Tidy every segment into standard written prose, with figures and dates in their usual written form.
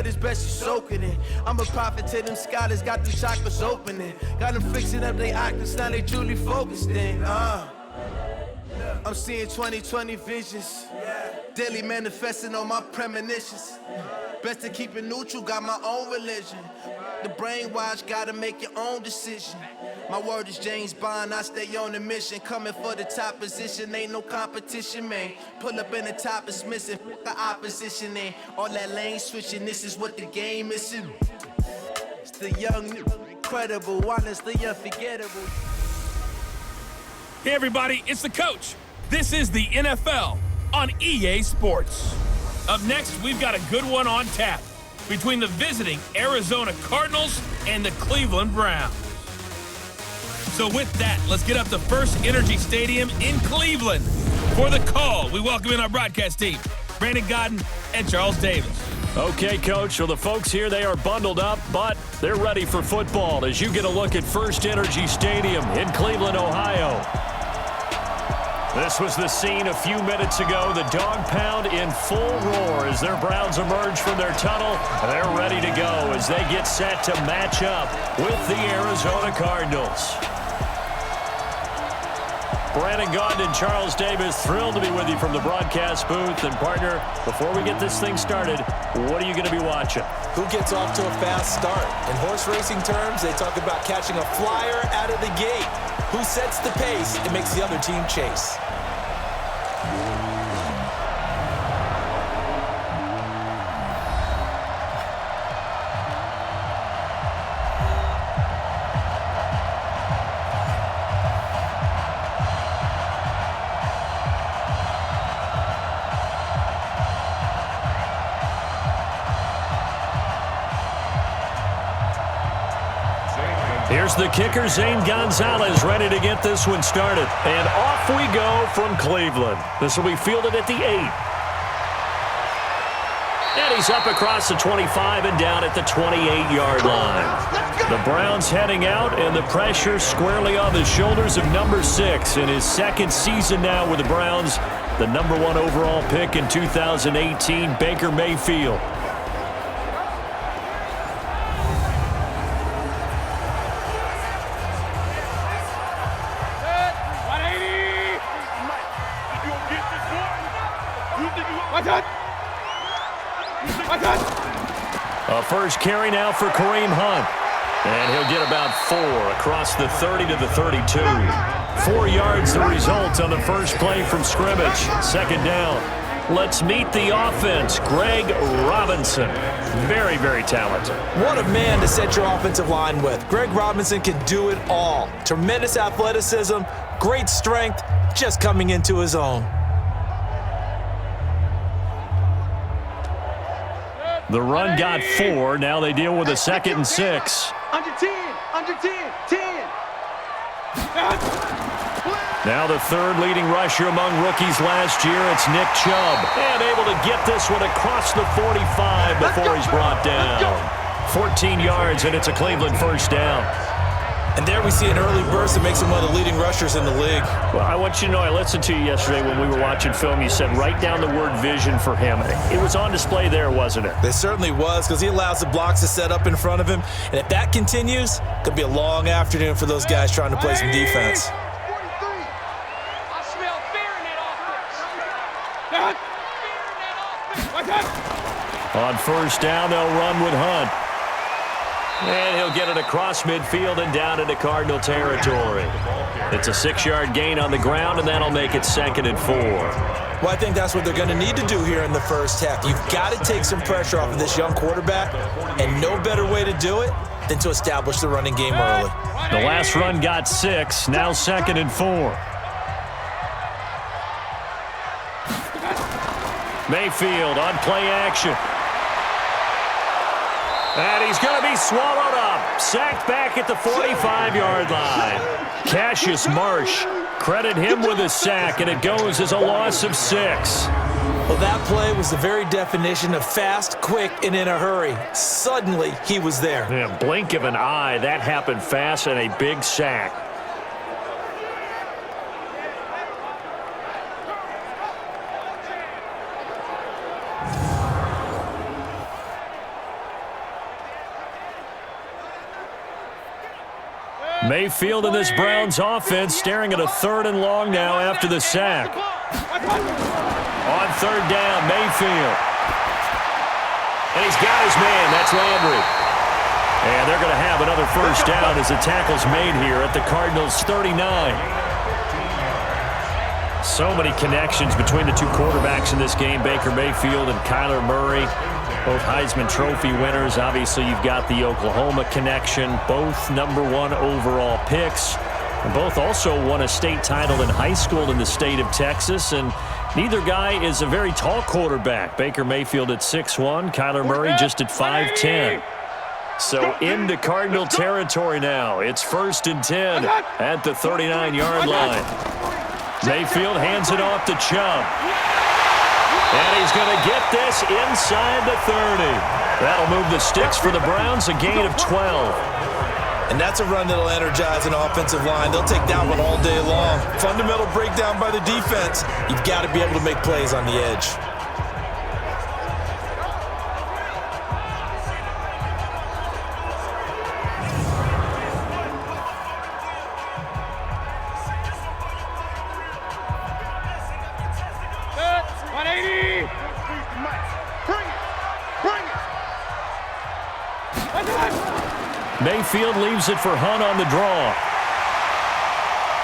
sweat is best you soak it in. I'm a prophet to them scholars, got them chakras opening. Got them fixing up they octaves, now they truly focused in. I'm seeing 2020 visions. Daily manifesting on my premonitions. Best to keep it neutral, got my own religion. The brainwash, gotta make your own decision. My word is James Bond, I stay on the mission. Coming for the top position, ain't no competition, man. Pull up in the top, it's missing, the opposition ain't. All that lane switching, this is what the game is. It's the young, incredible, honestly unforgettable. Hey everybody, it's the coach. This is the NFL on EA Sports. Up next, we've got a good one on tap between the visiting Arizona Cardinals and the Cleveland Browns. So with that, let's get up to First Energy Stadium in Cleveland. For the call, we welcome in our broadcast team, Brandon Godden and Charles Davis. Okay, Coach, well, the folks here, they are bundled up, but they're ready for football as you get a look at First Energy Stadium in Cleveland, Ohio. This was the scene a few minutes ago. The dog pound in full roar as their Browns emerge from their tunnel. They're ready to go as they get set to match up with the Arizona Cardinals. Brandon Gaudin and Charles Davis, thrilled to be with you from the broadcast booth. And, partner, before we get this thing started, what are you going to be watching? Who gets off to a fast start? In horse racing terms, they talk about catching a flyer out of the gate. Who sets the pace and makes the other team chase? Here's the kicker, Zane Gonzalez, ready to get this one started. And off we go from Cleveland. This will be fielded at the 8. And he's up across the 25 and down at the 28-yard line. The Browns heading out, and the pressure squarely on the shoulders of number 6 in his second season now with the Browns. The number 1 overall pick in 2018, Baker Mayfield. A first carry now for Kareem Hunt. And he'll get about 4 across the 30 to the 32. 4 yards the result on the first play from scrimmage. Second down. Let's meet the offense. Greg Robinson. Very, very talented. What a man to set your offensive line with. Greg Robinson can do it all. Tremendous athleticism, great strength, just coming into his own. The run got 4. Now they deal with a 2nd and 6. Under 10, 10. Now the third leading rusher among rookies last year, it's Nick Chubb. And able to get this one across the 45 before he's brought down. 14 yards, and it's a Cleveland first down. And there we see an early burst that makes him one of the leading rushers in the league. Well, I want you to know, I listened to you yesterday when we were watching film. You said write down the word vision for him. It was on display there, wasn't it? It certainly was, because he allows the blocks to set up in front of him. And if that continues, it could be a long afternoon for those guys trying to play some defense. On first down, they'll run with Hunt. And he'll get it across midfield and down into Cardinal territory. It's a 6-yard gain on the ground, and that'll make it 2nd and 4. Well, I think that's what they're going to need to do here in the first half. You've got to take some pressure off of this young quarterback, and no better way to do it than to establish the running game early. The last run got 6, now 2nd and 4. Mayfield on play action. And he's going to be swallowed up. Sacked back at the 45-yard line. Cassius Marsh, credit him with a sack, and it goes as a loss of 6. Well, that play was the very definition of fast, quick, and in a hurry. Suddenly, he was there. Yeah, blink of an eye, that happened fast, and a big sack. Mayfield and this Browns offense staring at a 3rd and long now after the sack. On 3rd down, Mayfield. And he's got his man. That's Landry. And they're going to have another 1st down as the tackle's made here at the Cardinals' 39. So many connections between the two quarterbacks in this game, Baker Mayfield and Kyler Murray, both Heisman Trophy winners. Obviously, you've got the Oklahoma connection, both #1 overall picks. And both also won a state title in high school in the state of Texas, and neither guy is a very tall quarterback. Baker Mayfield at 6'1", Kyler Murray just at 5'10". So into Cardinal territory now. It's 1st and 10 at the 39-yard line. Mayfield hands it off to Chubb. And he's going to get this inside the 30. That'll move the sticks for the Browns, a gain of 12. And that's a run that'll energize an offensive line. They'll take that one all day long. Fundamental breakdown by the defense. You've got to be able to make plays on the edge. Mayfield leaves it for Hunt on the draw.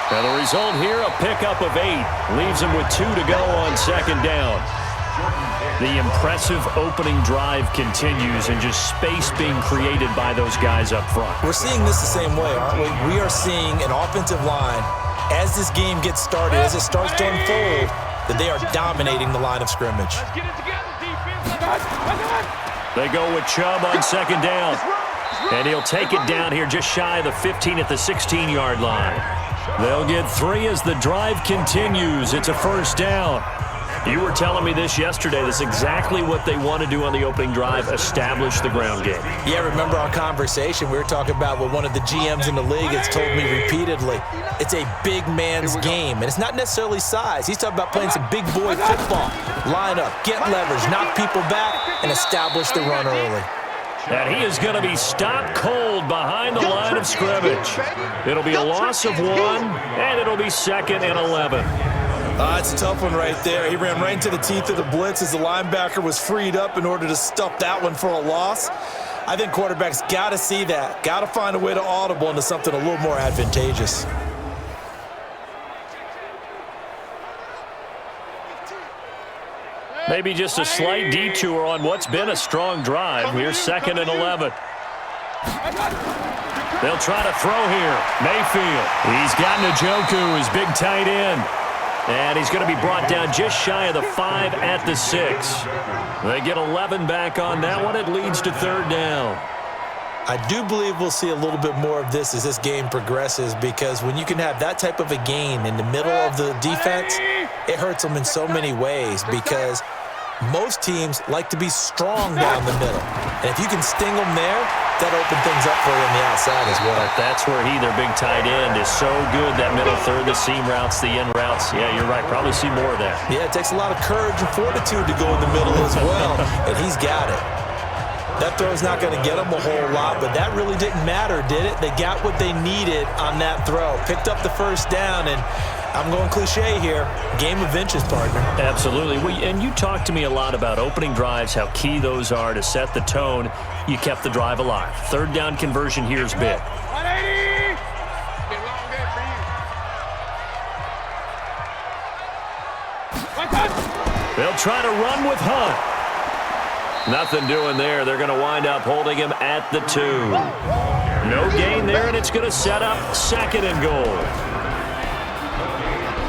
And the result here, a pickup of 8. Leaves him with 2 to go on 2nd down. The impressive opening drive continues, and just space being created by those guys up front. We're seeing this the same way, aren't we? We are seeing an offensive line, as this game gets started, as it starts to unfold, that they are dominating the line of scrimmage. They go with Chubb on 2nd down. And he'll take it down here just shy of the 15 at the 16-yard line. They'll get 3 as the drive continues. It's a 1st down. You were telling me this yesterday. This is exactly what they want to do on the opening drive, establish the ground game. Yeah, remember our conversation? We were talking about what one of the GMs in the league has told me repeatedly. It's a big man's game, and it's not necessarily size. He's talking about playing some big boy football. Line up, get leverage, knock people back, and establish the run early. And he is going to be stopped cold behind the line of scrimmage. It'll be a loss of 1, and it'll be 2nd and 11. It's a tough one right there. He ran right into the teeth of the blitz as the linebacker was freed up in order to stuff that one for a loss. I think quarterbacks got to see that, got to find a way to audible into something a little more advantageous. Maybe just a slight detour on what's been a strong drive. Here's 2nd and 11. They'll try to throw here. Mayfield. He's got Njoku, his big tight end. And he's going to be brought down just shy of the 5 at the 6. They get 11 back on that one. It leads to 3rd down. I do believe we'll see a little bit more of this as this game progresses, because when you can have that type of a gain in the middle of the defense, it hurts them in so many ways, because most teams like to be strong down the middle. And if you can sting them there, that opens things up for you on the outside as well. That's where their big tight end, is so good. That middle third, the seam routes, the in routes. Yeah, you're right. Probably see more of that. Yeah, it takes a lot of courage and fortitude to go in the middle as well, and he's got it. That throw's not going to get them a whole lot, but that really didn't matter, did it? They got what they needed on that throw. Picked up the 1st down, and I'm going cliche here. Game of inches, partner. Absolutely. And you talked to me a lot about opening drives, how key those are to set the tone. You kept the drive alive. 3rd down conversion here is big. They'll try to run with Hunt. Nothing doing there. They're going to wind up holding him at the 2. No gain there, and it's going to set up 2nd and goal.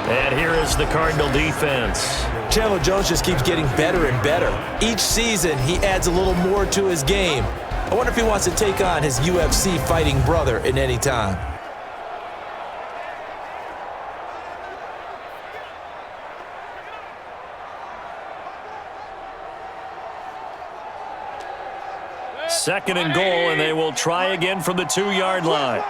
And here is the Cardinal defense. Chandler Jones just keeps getting better and better. Each season, he adds a little more to his game. I wonder if he wants to take on his UFC fighting brother at any time. Second and goal, and they will try again from the 2-yard line.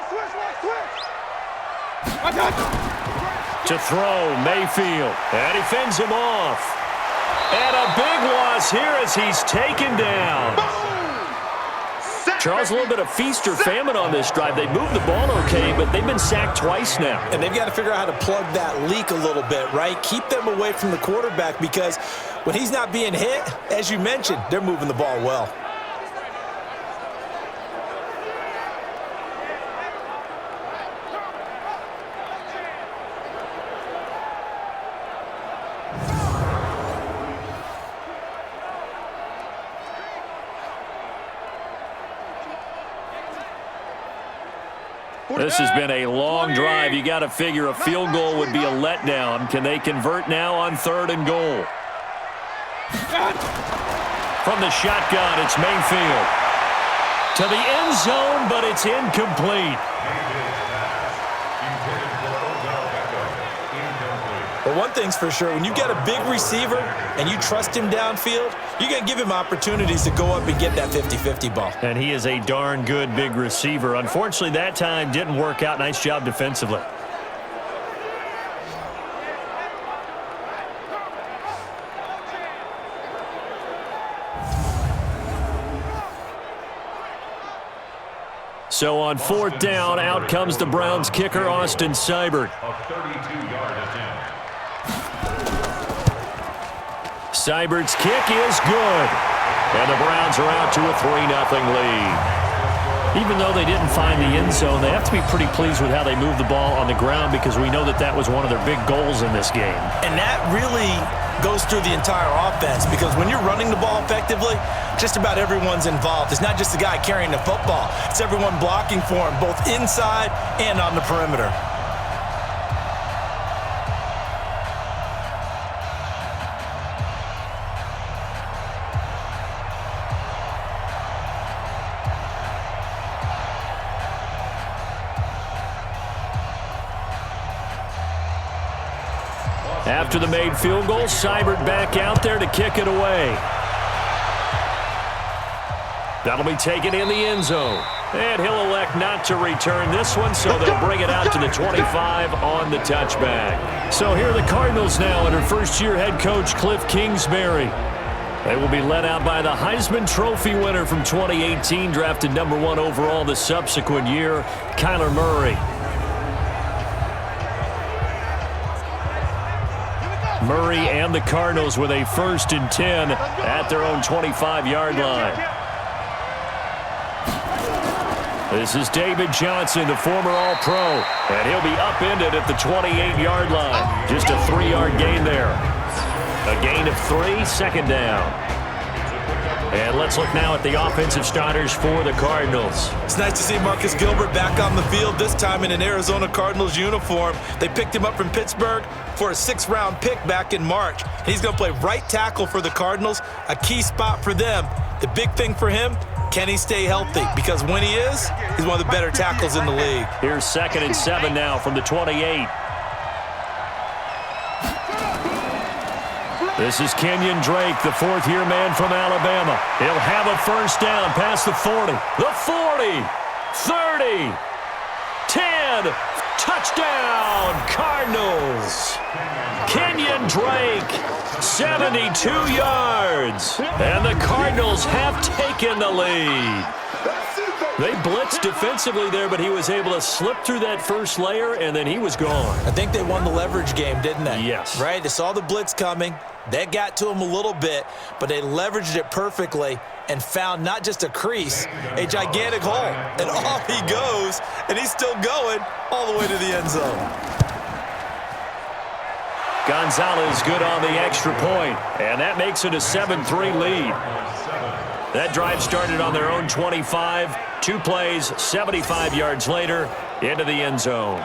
To throw, Mayfield, and he fends him off. And a big loss here as he's taken down. Sack. Charles, a little bit of feast or famine on this drive. They moved the ball okay, but they've been sacked twice now. And they've got to figure out how to plug that leak a little bit, right? Keep them away from the quarterback because when he's not being hit, as you mentioned, they're moving the ball well. This has been a long drive. You got to figure a field goal would be a letdown. Can they convert now on 3rd and goal? From the shotgun, it's Mayfield. To the end zone, but it's incomplete. But one thing's for sure, when you get a big receiver and you trust him downfield, you're going to give him opportunities to go up and get that 50-50 ball. And he is a darn good big receiver. Unfortunately, that time didn't work out. Nice job defensively. So on 4th down, out comes the Browns kicker, Austin Seibert. Seibert's kick is good. And the Browns are out to a 3-0 lead. Even though they didn't find the end zone, they have to be pretty pleased with how they moved the ball on the ground because we know that that was one of their big goals in this game. And that really goes through the entire offense because when you're running the ball effectively, just about everyone's involved. It's not just the guy carrying the football. It's everyone blocking for him, both inside and on the perimeter. After the made field goal, Seibert back out there to kick it away. That'll be taken in the end zone. And he'll elect not to return this one, so they'll bring it out to the 25 on the touchback. So here are the Cardinals now under first-year head coach Cliff Kingsbury. They will be led out by the Heisman Trophy winner from 2018, drafted #1 overall the subsequent year, Kyler Murray. Murray and the Cardinals with a 1st and 10 at their own 25-yard line. This is David Johnson, the former All-Pro, and he'll be upended at the 28-yard line. Just a 3-yard gain there. A gain of 3, 2nd down. And let's look now at the offensive starters for the Cardinals. It's nice to see Marcus Gilbert back on the field, this time in an Arizona Cardinals uniform. They picked him up from Pittsburgh for a 6th-round pick back in March. He's going to play right tackle for the Cardinals, a key spot for them. The big thing for him, can he stay healthy? Because when he is, he's one of the better tackles in the league. Here's 2nd and 7 now from the 28. This is Kenyon Drake, the 4th-year man from Alabama. He'll have a 1st down past the 40. The 40, 30, 10, touchdown, Cardinals. Kenyon Drake, 72 yards. And the Cardinals have taken the lead. They blitzed defensively there, but he was able to slip through that first layer, and then he was gone. I think they won the leverage game, didn't they? Yes. Right? They saw the blitz coming. That got to him a little bit, but they leveraged it perfectly and found not just a crease, a gigantic hole. And off he goes, and he's still going all the way to the end zone. Gonzalez good on the extra point, and that makes it a 7-3 lead. That drive started on their own 25. 2 plays, 75 yards later, into the end zone.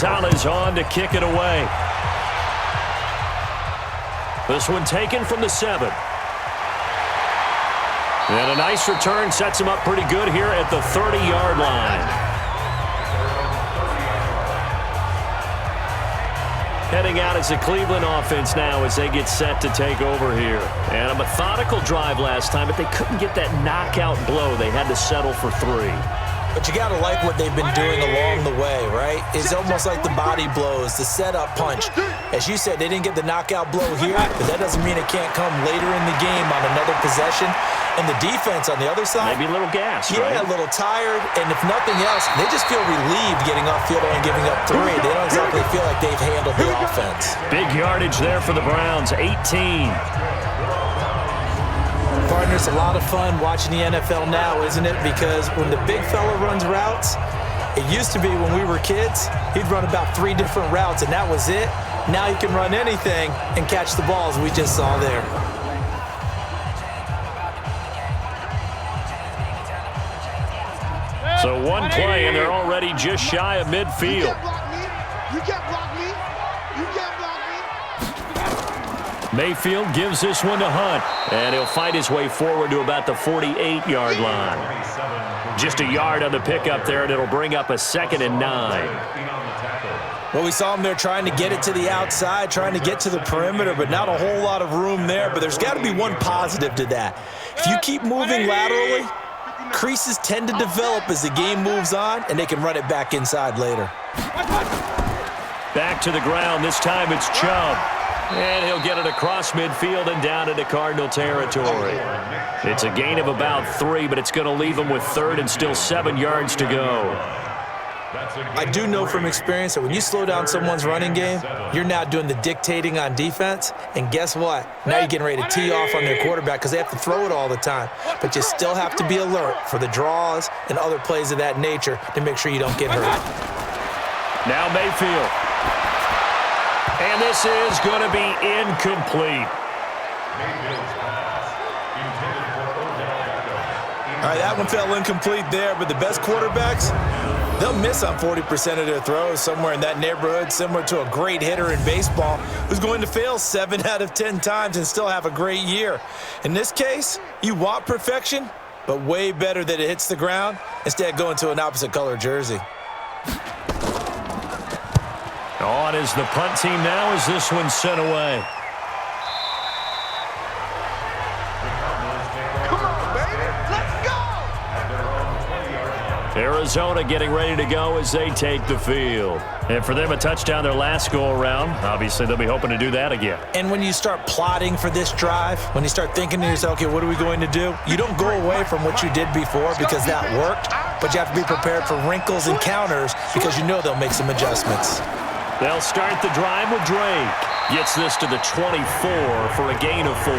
Gonzalez on to kick it away. This one taken from the 7. And a nice return sets him up pretty good here at the 30-yard line. Heading out as the Cleveland offense now as they get set to take over here. And a methodical drive last time, but they couldn't get that knockout blow. They had to settle for 3. But you got to like what they've been doing along the way, right? It's almost like the body blows, the setup punch. As you said, they didn't get the knockout blow here, but that doesn't mean it can't come later in the game on another possession. And the defense on the other side, maybe a little gas, yeah, right? A little tired. And if nothing else, they just feel relieved getting off field and giving up 3. They don't exactly feel like they've handled the offense. Big yardage there for the Browns, 18. Partner, it's a lot of fun watching the NFL now, isn't it? Because when the big fella runs routes, it used to be when we were kids, he'd run about 3 different routes, and that was it. Now he can run anything and catch the balls we just saw there. So one play, and they're already just shy of midfield. You can't block me. You can't block me. Mayfield gives this one to Hunt, and he'll fight his way forward to about the 48-yard line. Just a yard on the pickup there, and it'll bring up a 2nd and 9. Well, we saw him there trying to get it to the outside, trying to get to the perimeter, but not a whole lot of room there. But there's got to be one positive to that. If you keep moving laterally, creases tend to develop as the game moves on, and they can run it back inside later. Back to the ground. This time it's Chubb. And he'll get it across midfield and down into Cardinal territory. It's a gain of about 3, but it's going to leave him with 3rd and still 7 yards to go. I do know from experience that when you slow down someone's running game, you're now doing the dictating on defense. And guess what? Now you're getting ready to tee off on their quarterback because they have to throw it all the time. But you still have to be alert for the draws and other plays of that nature to make sure you don't get hurt. Now Mayfield. And this is going to be incomplete. All right, that one fell incomplete there, but the best quarterbacks, they'll miss on 40% of their throws, somewhere in that neighborhood, similar to a great hitter in baseball who's going to fail 7 out of 10 times and still have a great year. In this case, you want perfection, but way better that it hits the ground instead of going to an opposite color jersey. On is the punt team now as this one's sent away. Come on, baby. Let's go. Arizona getting ready to go as they take the field. And for them, a touchdown their last go-around. Obviously, they'll be hoping to do that again. And when you start plotting for this drive, when you start thinking to yourself, okay, what are we going to do? You don't go away from what you did before because that worked, but you have to be prepared for wrinkles and counters because you know they'll make some adjustments. They'll start the drive with Drake. Gets this to the 24 for a gain of 4.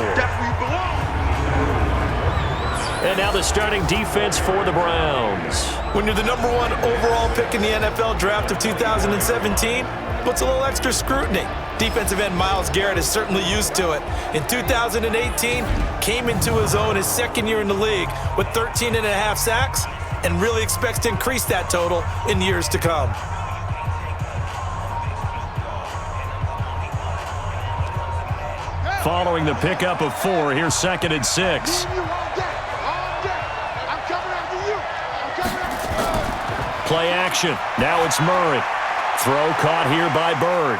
And now the starting defense for the Browns. When you're the #1 overall pick in the NFL draft of 2017, puts a little extra scrutiny. Defensive end Myles Garrett is certainly used to it. In 2018, came into his own his 2nd year in the league with 13.5 sacks and really expects to increase that total in years to come. Following the pickup of 4, here's 2nd and 6. Play action. Now it's Murray. Throw caught here by Bird.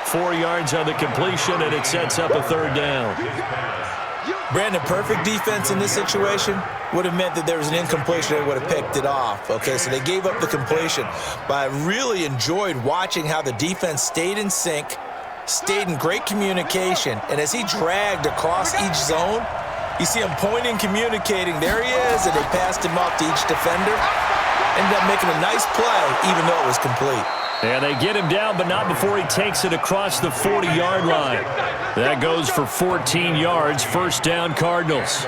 4 yards on the completion, and it sets up a 3rd down. Brandon, perfect defense in this situation would have meant that there was an incompletion. They would have picked it off. Okay, so they gave up the completion. But I really enjoyed watching how the defense stayed in sync, stayed in great communication, and as he dragged across each zone, you see him pointing, communicating. There he is, and they passed him off to each defender. Ended up making a nice play, even though it was complete. And they get him down, but not before he takes it across the 40-yard line. That goes for 14 yards, 1st down Cardinals.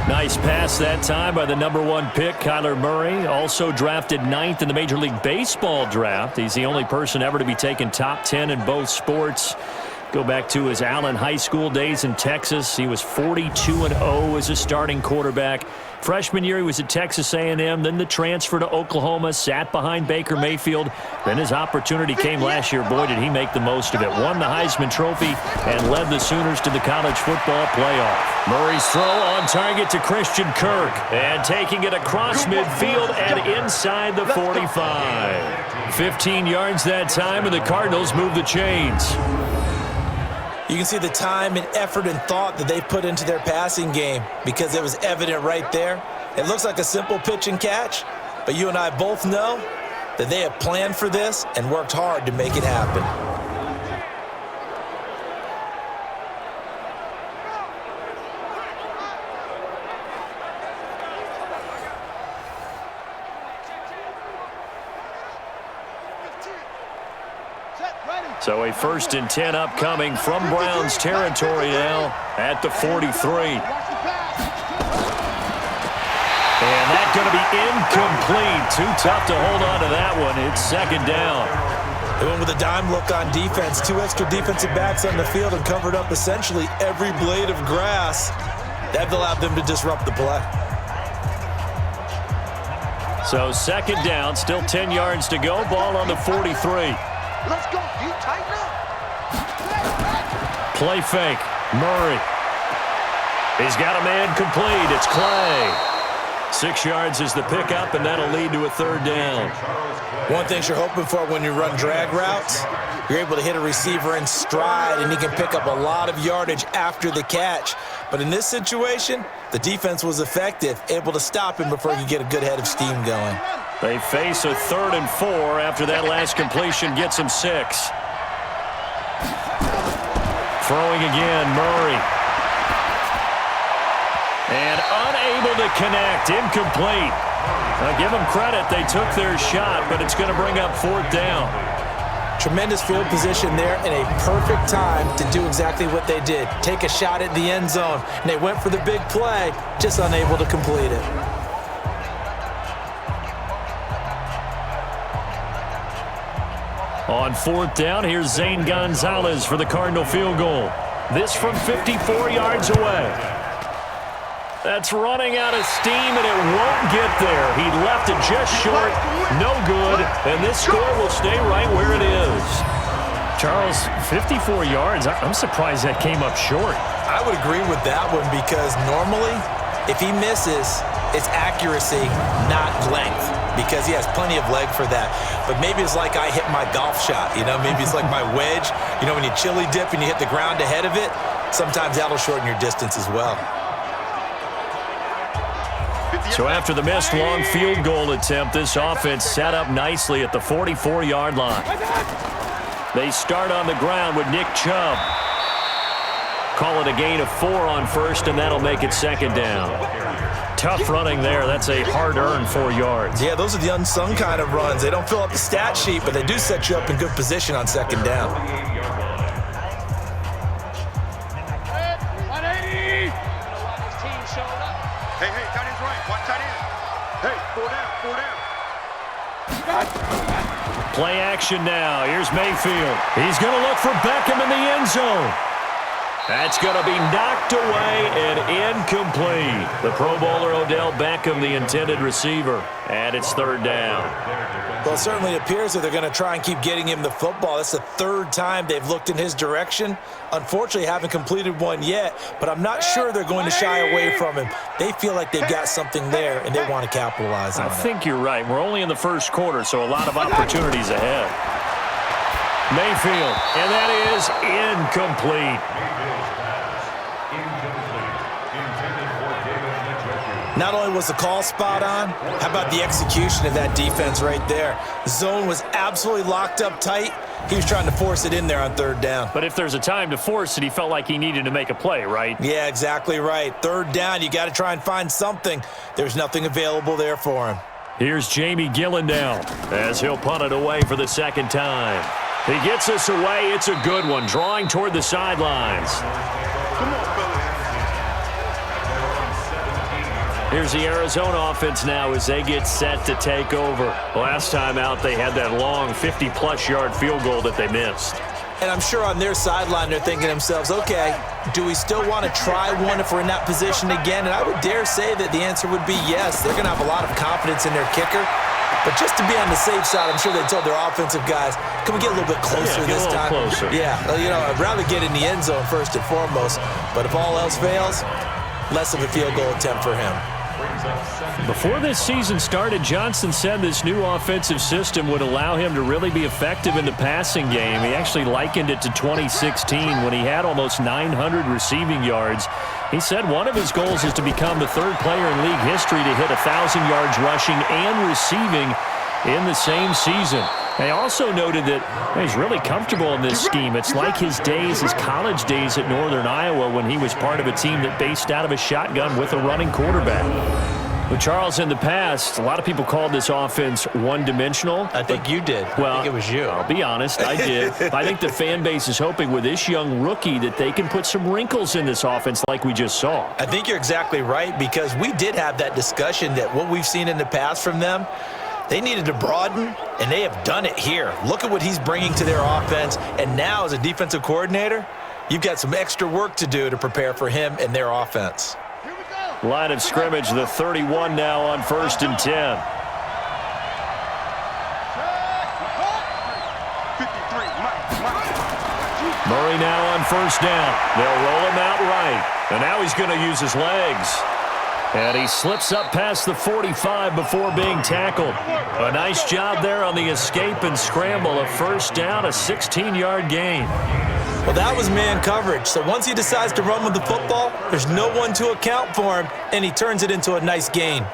Nice pass that time by the #1 pick, Kyler Murray. Also drafted 9th in the Major League Baseball draft. He's the only person ever to be taken top 10 in both sports. Go back to his Allen High School days in Texas. He was 42-0 as a starting quarterback. Freshman year, he was at Texas A&M, then the transfer to Oklahoma, sat behind Baker Mayfield. Then his opportunity came last year. Boy, did he make the most of it. Won the Heisman Trophy and led the Sooners to the college football playoff. Murray's throw on target to Christian Kirk. And taking it across midfield and inside the 45. 15 yards that time, and the Cardinals move the chains. You can see the time and effort and thought that they put into their passing game because it was evident right there. It looks like a simple pitch and catch, but you and I both know that they have planned for this and worked hard to make it happen. So a 1st and 10 upcoming from Browns territory now at the 43. And that's going to be incomplete. Too tough to hold on to that one. It's 2nd down. They went with a dime look on defense. 2 extra defensive backs on the field and covered up essentially every blade of grass. That allowed them to disrupt the play. So 2nd down, still 10 yards to go. Ball on the 43. Let's go. You tighten up. Play fake. Murray. He's got a man complete. It's Clay. 6 yards is the pickup, and that'll lead to a 3rd down. One thing you're hoping for when you run drag routes, you're able to hit a receiver in stride, and he can pick up a lot of yardage after the catch. But in this situation, the defense was effective, able to stop him before he could get a good head of steam going. They face a 3rd and 4 after that last completion gets them 6. Throwing again, Murray. And unable to connect, incomplete. Now give them credit, they took their shot, but it's going to bring up 4th down. Tremendous field position there and a perfect time to do exactly what they did. Take a shot at the end zone, and they went for the big play, just unable to complete it. On 4th down, here's Zane Gonzalez for the Cardinal field goal. This from 54 yards away. That's running out of steam, and it won't get there. He left it just short, no good, and this score will stay right where it is. Charles, 54 yards, I'm surprised that came up short. I would agree with that one because normally, if he misses, it's accuracy, not length, because he has plenty of leg for that. But maybe it's like I hit my golf shot, you know? Maybe it's like my wedge. You know, when you chili dip and you hit the ground ahead of it, sometimes that'll shorten your distance as well. So after the missed long field goal attempt, this offense set up nicely at the 44-yard line. They start on the ground with Nick Chubb. Call it a gain of 4 on 1st, and that'll make it 2nd down. Tough running there. That's a hard-earned 4 yards. Yeah, those are the unsung kind of runs. They don't fill up the stat sheet, but they do set you up in good position on 2nd down. 180. Hey, tight end's right. Watch tight end. Hey, 4 down. Play action now. Here's Mayfield. He's going to look for Beckham in the end zone. That's going to be knocked away and incomplete. The Pro Bowler Odell Beckham, the intended receiver, and it's 3rd down. Well, it certainly appears that they're going to try and keep getting him the football. That's the 3rd time they've looked in his direction. Unfortunately, haven't completed one yet, but I'm not sure they're going to shy away from him. They feel like they've got something there, and they want to capitalize on it. I think you're right. We're only in the 1st quarter, so a lot of opportunities ahead. Mayfield, and that is incomplete. Not only was the call spot on, how about the execution of that defense right there? Zone was absolutely locked up tight. He was trying to force it in there on 3rd down. But if there's a time to force it, he felt like he needed to make a play, right? Yeah, exactly right. 3rd down, you got to try and find something. There's nothing available there for him. Here's Jamie Gillen now as he'll punt it away for the 2nd time. He gets us away. It's a good one, drawing toward the sidelines. Come on, fellas. Here's the Arizona offense now as they get set to take over. Last time out, they had that long 50-plus yard field goal that they missed. And I'm sure on their sideline they're thinking to themselves, okay, do we still want to try one if we're in that position again? And I would dare say that the answer would be yes. They're going to have a lot of confidence in their kicker. But just to be on the safe side, I'm sure they told their offensive guys, can we get a little bit closer this time? Closer. Yeah, I'd rather get in the end zone first and foremost. But if all else fails, less of a field goal attempt for him. Before this season started, Johnson said this new offensive system would allow him to really be effective in the passing game. He actually likened it to 2016 when he had almost 900 receiving yards. He said one of his goals is to become the third player in league history to hit 1,000 yards rushing and receiving in the same season. They also noted that he's really comfortable in this scheme. It's like his college days at Northern Iowa when he was part of a team that based out of a shotgun with a running quarterback. But Charles, in the past, a lot of people called this offense one-dimensional. I think you did. Well, I think it was you. I'll be honest, I did. I think the fan base is hoping with this young rookie that they can put some wrinkles in this offense like we just saw. I think you're exactly right, because we did have that discussion that what we've seen in the past from them, they needed to broaden, and they have done it here. Look at what he's bringing to their offense, and now as a defensive coordinator, you've got some extra work to do to prepare for him and their offense. Line of scrimmage, the 31 now on 1st and 10. 53, Murray now on 1st down. They'll roll him out right, and now he's going to use his legs. And he slips up past the 45 before being tackled. A nice job there on the escape and scramble. A 1st down, a 16-yard gain. Well, that was man coverage. So once he decides to run with the football, there's no one to account for him, and he turns it into a nice gain.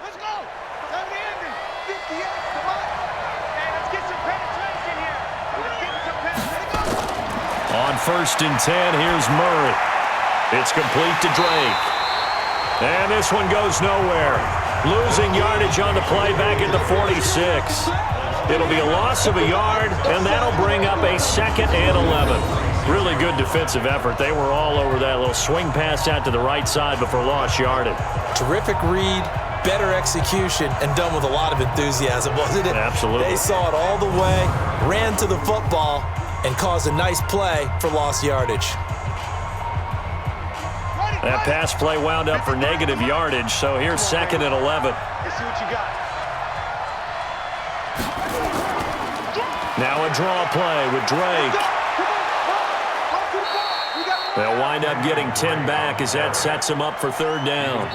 let's go. Time to end it. 58, come on. Hey, let's get some penetration here. Let's get some penetration. On 1st and 10, here's Murray. It's complete to Drake. And this one goes nowhere. Losing yardage on the play back at the 46. It'll be a loss of a yard, and that'll bring up a 2nd and 11. Really good defensive effort. They were all over that little swing pass out to the right side before lost yardage. Terrific read, better execution, and done with a lot of enthusiasm, wasn't it? Absolutely. They saw it all the way, ran to the football, and caused a nice play for lost yardage. That pass play wound up for negative yardage, so here's 2nd and 11. Let's see what you got. Now a draw play with Drake. They'll wind up getting 10 back as that sets them up for 3rd down.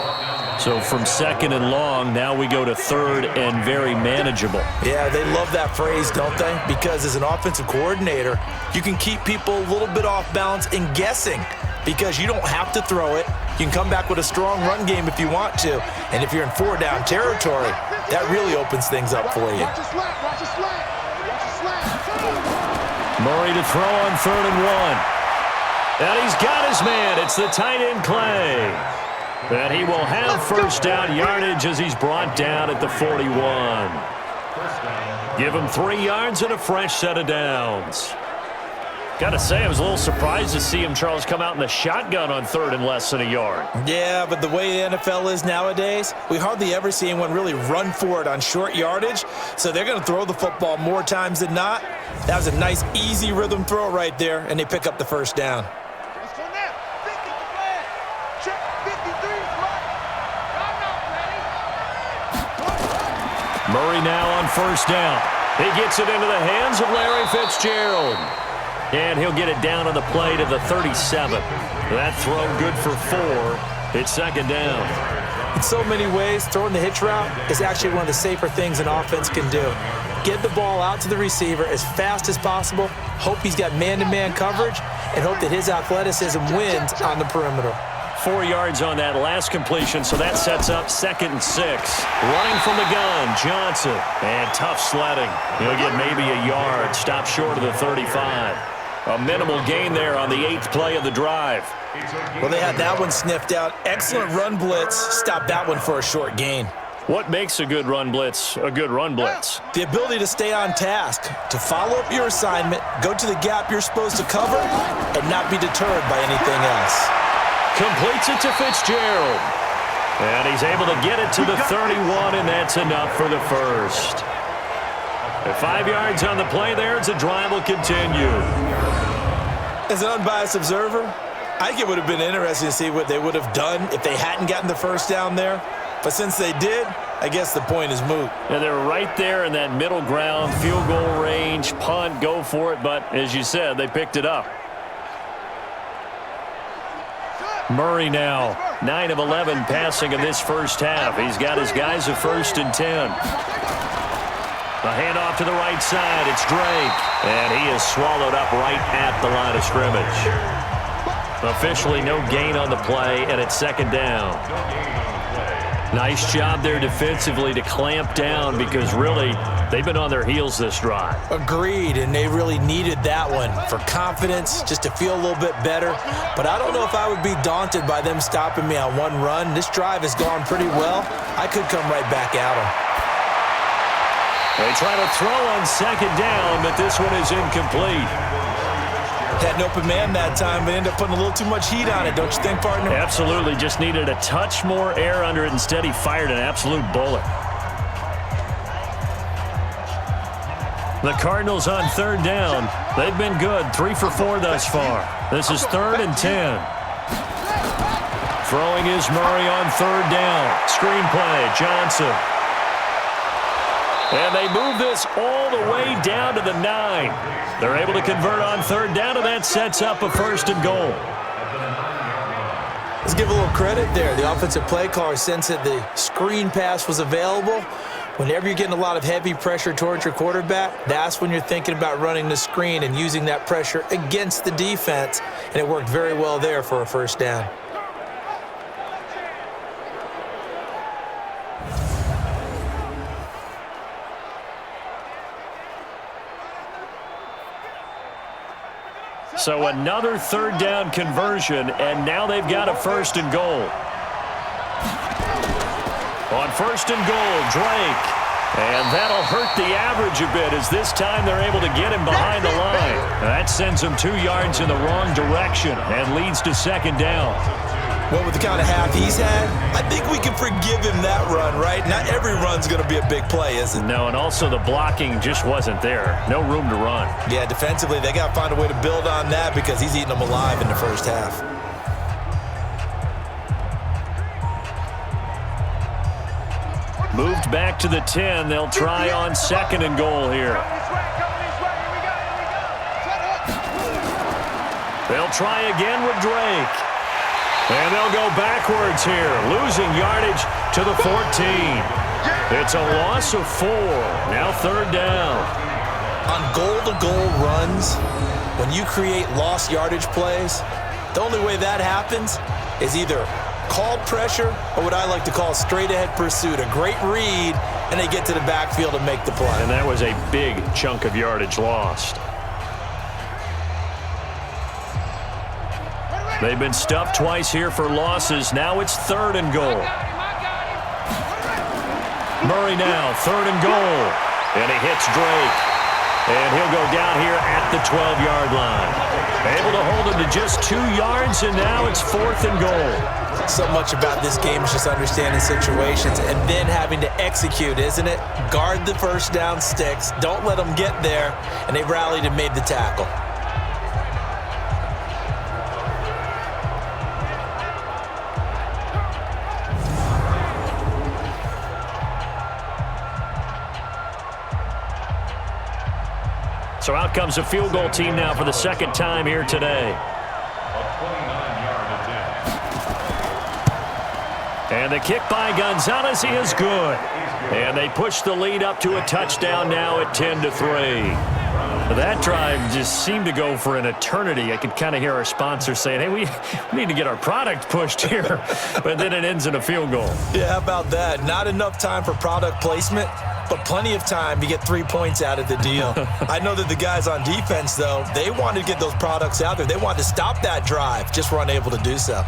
So from 2nd and long, now we go to 3rd and very manageable. Yeah, they love that phrase, don't they? Because as an offensive coordinator, you can keep people a little bit off balance and guessing, because you don't have to throw it. You can come back with a strong run game if you want to. And if you're in 4-down territory, that really opens things up for you. Watch your slack, watch your slack. Watch your slack. Murray to throw on 3rd and 1. And he's got his man. It's the tight end Clay. And he will have 1st down yardage as he's brought down at the 41. Give him 3 yards and a fresh set of downs. Got to say, I was a little surprised to see him, Charles, come out in the shotgun on 3rd and less than a yard. Yeah, but the way the NFL is nowadays, we hardly ever see anyone really run for it on short yardage, so they're going to throw the football more times than not. That was a nice, easy rhythm throw right there, and they pick up the 1st down. Let's go now. 50 to flag. Check 53 flag. I'm not ready. Murray now on 1st down. He gets it into the hands of Larry Fitzgerald. And he'll get it down on the play to the 37. That throw good for 4. It's 2nd down. In so many ways, throwing the hitch route is actually one of the safer things an offense can do. Get the ball out to the receiver as fast as possible, hope he's got man-to-man coverage, and hope that his athleticism wins on the perimeter. 4 yards on that last completion, so that sets up 2nd and 6. Running from the gun, Johnson. And tough sledding. He'll get maybe a yard, stop short of the 35. A minimal gain there on the 8th play of the drive. Well, they had that one sniffed out. Excellent run blitz. Stopped that one for a short gain. What makes a good run blitz a good run blitz? The ability to stay on task, to follow up your assignment, go to the gap you're supposed to cover, and not be deterred by anything else. Completes it to Fitzgerald. And he's able to get it to the 31, and that's enough for the first. At 5 yards on the play there, the drive will continue. As an unbiased observer, I think it would have been interesting to see what they would have done if they hadn't gotten the first down there. But since they did, I guess the point is moot. And they're right there in that middle ground, field goal range, punt, go for it. But as you said, they picked it up. Murray now, 9 of 11 passing in this first half. He's got his guys at 1st and 10. The handoff to the right side. It's Drake. And he is swallowed up right at the line of scrimmage. Officially no gain on the play, and it's 2nd down. Nice job there defensively to clamp down because really they've been on their heels this drive. Agreed, and they really needed that one for confidence, just to feel a little bit better. But I don't know if I would be daunted by them stopping me on one run. This drive has gone pretty well. I could come right back at them. They try to throw on 2nd down, but this one is incomplete. Had an open man that time, but ended up putting a little too much heat on it, don't you think, partner? Absolutely. Just needed a touch more air under it. Instead, he fired an absolute bullet. The Cardinals on 3rd down. They've been good. 3 for 4 thus far. This is 3rd and 10. Throwing is Murray on 3rd down. Screen play, Johnson. And they move this all the way down to the 9. They're able to convert on 3rd down, and that sets up a 1st and goal. Let's give a little credit there. The offensive play caller sensed that the screen pass was available. Whenever you're getting a lot of heavy pressure towards your quarterback, that's when you're thinking about running the screen and using that pressure against the defense. And it worked very well there for a 1st down. So another 3rd down conversion, and now they've got a 1st and goal. On 1st and goal, Drake. And that'll hurt the average a bit as this time they're able to get him behind the line. That sends him 2 yards in the wrong direction and leads to 2nd down. Well, with the kind of half he's had, I think we can forgive him that run, right? Not every run's going to be a big play, is it? No, and also the blocking just wasn't there. No room to run. Yeah, defensively, they got to find a way to build on that because he's eating them alive in the first half. Moved back to the 10. They'll try on 2nd and goal here. They'll try again with Drake. And they'll go backwards here, losing yardage to the 14. It's a loss of 4. Now 3rd down. On goal-to-goal runs, when you create lost yardage plays, the only way that happens is either called pressure or what I like to call straight-ahead pursuit. A great read, and they get to the backfield and make the play. And that was a big chunk of yardage lost. They've been stuffed twice here for losses. Now it's 3rd and goal. Murray now, 3rd and goal. And he hits Drake. And he'll go down here at the 12-yard line. Able to hold him to just 2 yards, and now it's 4th and goal. So much about this game is just understanding situations and then having to execute, isn't it? Guard the 1st down sticks. Don't let them get there. And they rallied and made the tackle. So out comes a field goal team now for the 2nd time here today. And the kick by Gonzalez is good. And they push the lead up to a touchdown now at 10-3. That drive just seemed to go for an eternity. I could kind of hear our sponsor saying, hey, we need to get our product pushed here. But then it ends in a field goal. Yeah, how about that? Not enough time for product placement, but plenty of time to get 3 points out of the deal. I know that the guys on defense, though, they wanted to get those products out there. They wanted to stop that drive, just were unable to do so.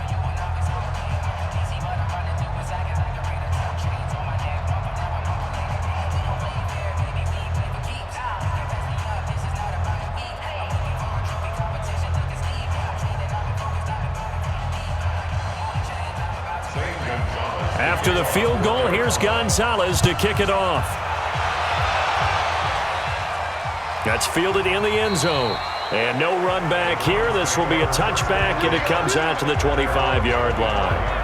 After the field goal, here's Gonzalez to kick it off. That's fielded in the end zone. And no run back here. This will be a touchback, and it comes out to the 25-yard line.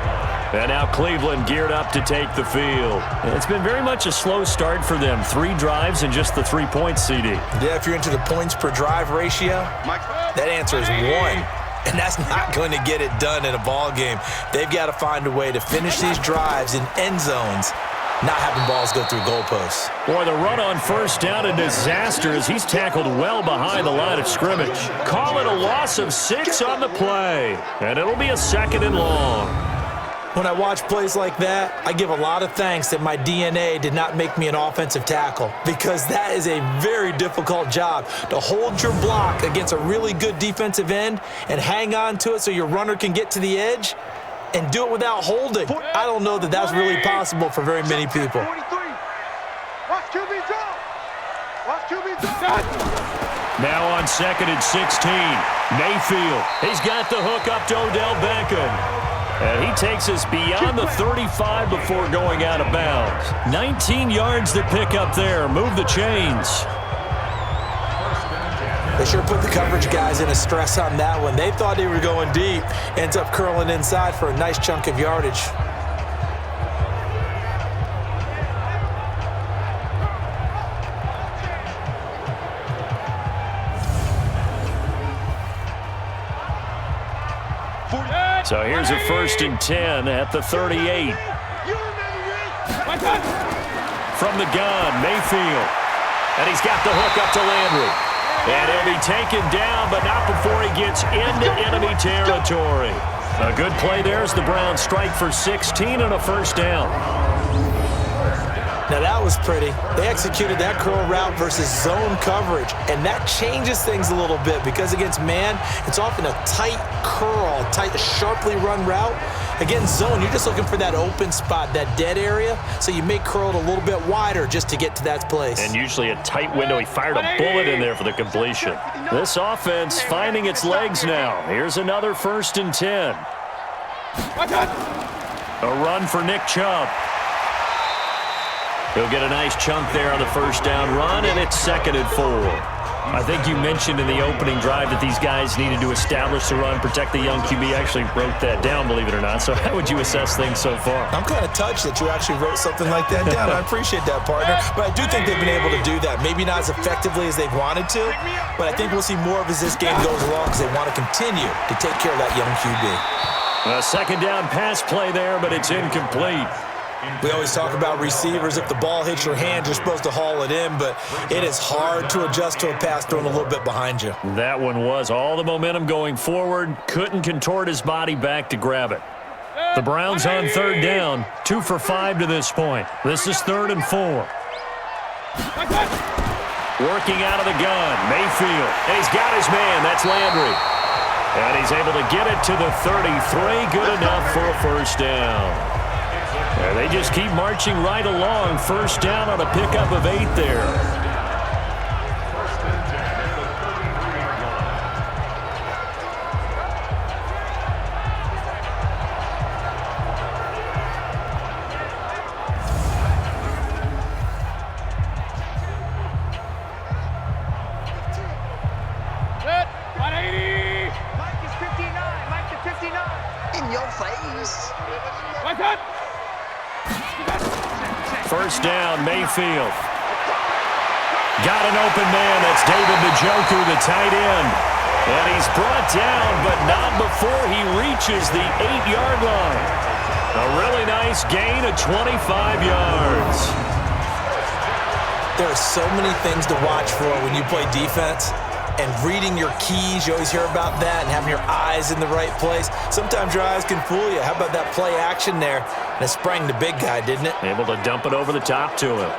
And now Cleveland geared up to take the field. It's been very much a slow start for them. 3 drives and just the 3 points, CD. Yeah, if you're into the points per drive ratio, that answer is 1. And that's not going to get it done in a ball game. They've got to find a way to finish these drives in end zones, not having balls go through goalposts. Boy, the run on first down, a disaster as he's tackled well behind the line of scrimmage. Call it a loss of 6 on the play, and it'll be a 2nd and long. When I watch plays like that, I give a lot of thanks that my DNA did not make me an offensive tackle, because that is a very difficult job to hold your block against a really good defensive end and hang on to it so your runner can get to the edge and do it without holding. I don't know that that's really possible for very many people. Watch QB drop. Watch QB drop. Now on 2nd and 16, Mayfield. He's got the hook up to Odell Beckham. And he takes us beyond the 35 before going out of bounds. 19 yards to pick up there. Move the chains. They sure put the coverage guys in a stress on that one. They thought they were going deep. Ends up curling inside for a nice chunk of yardage. So here's a 1st and 10 at the 38. From the gun, Mayfield. And he's got the hook up to Landry. And he'll be taken down, but not before he gets into enemy territory. A good play there as the Browns strike for 16 and a 1st down. Now that was pretty. They executed that curl route versus zone coverage, and that changes things a little bit because against man, it's often a tight curl, tight, sharply run route. Against zone, you're just looking for that open spot, that dead area, so you may curl it a little bit wider just to get to that place. And usually a tight window. He fired a bullet in there for the completion. This offense finding its legs now. Here's another 1st and 10. A run for Nick Chubb. He'll get a nice chunk there on the 1st down run, and it's 2nd and 4. I think you mentioned in the opening drive that these guys needed to establish the run, protect the young QB. Actually wrote that down, believe it or not. So how would you assess things so far? I'm kind of touched that you actually wrote something like that down. I appreciate that, partner. But I do think they've been able to do that. Maybe not as effectively as they've wanted to, but I think we'll see more of as this game goes along because they want to continue to take care of that young QB. A 2nd down pass play there, but it's incomplete. We always talk about receivers. If the ball hits your hand, you're supposed to haul it in, but it is hard to adjust to a pass thrown a little bit behind you. That one was all the momentum going forward. Couldn't contort his body back to grab it. The Browns on 3rd down, 2 for 5 to this point. This is 3rd and 4. Working out of the gun, Mayfield. And he's got his man. That's Landry. And he's able to get it to the 33. Good enough for a 1st down. And they just keep marching right along. 1st down on a pickup of 8 there. First down, Mayfield. Got an open man. That's David Njoku, the tight end. And he's brought down, but not before he reaches the 8-yard line. A really nice gain of 25 yards. There are so many things to watch for when you play defense. And reading your keys, you always hear about that, and having your eyes in the right place. Sometimes your eyes can fool you. How about that play action there? And it sprang the big guy, didn't it? Able to dump it over the top to him.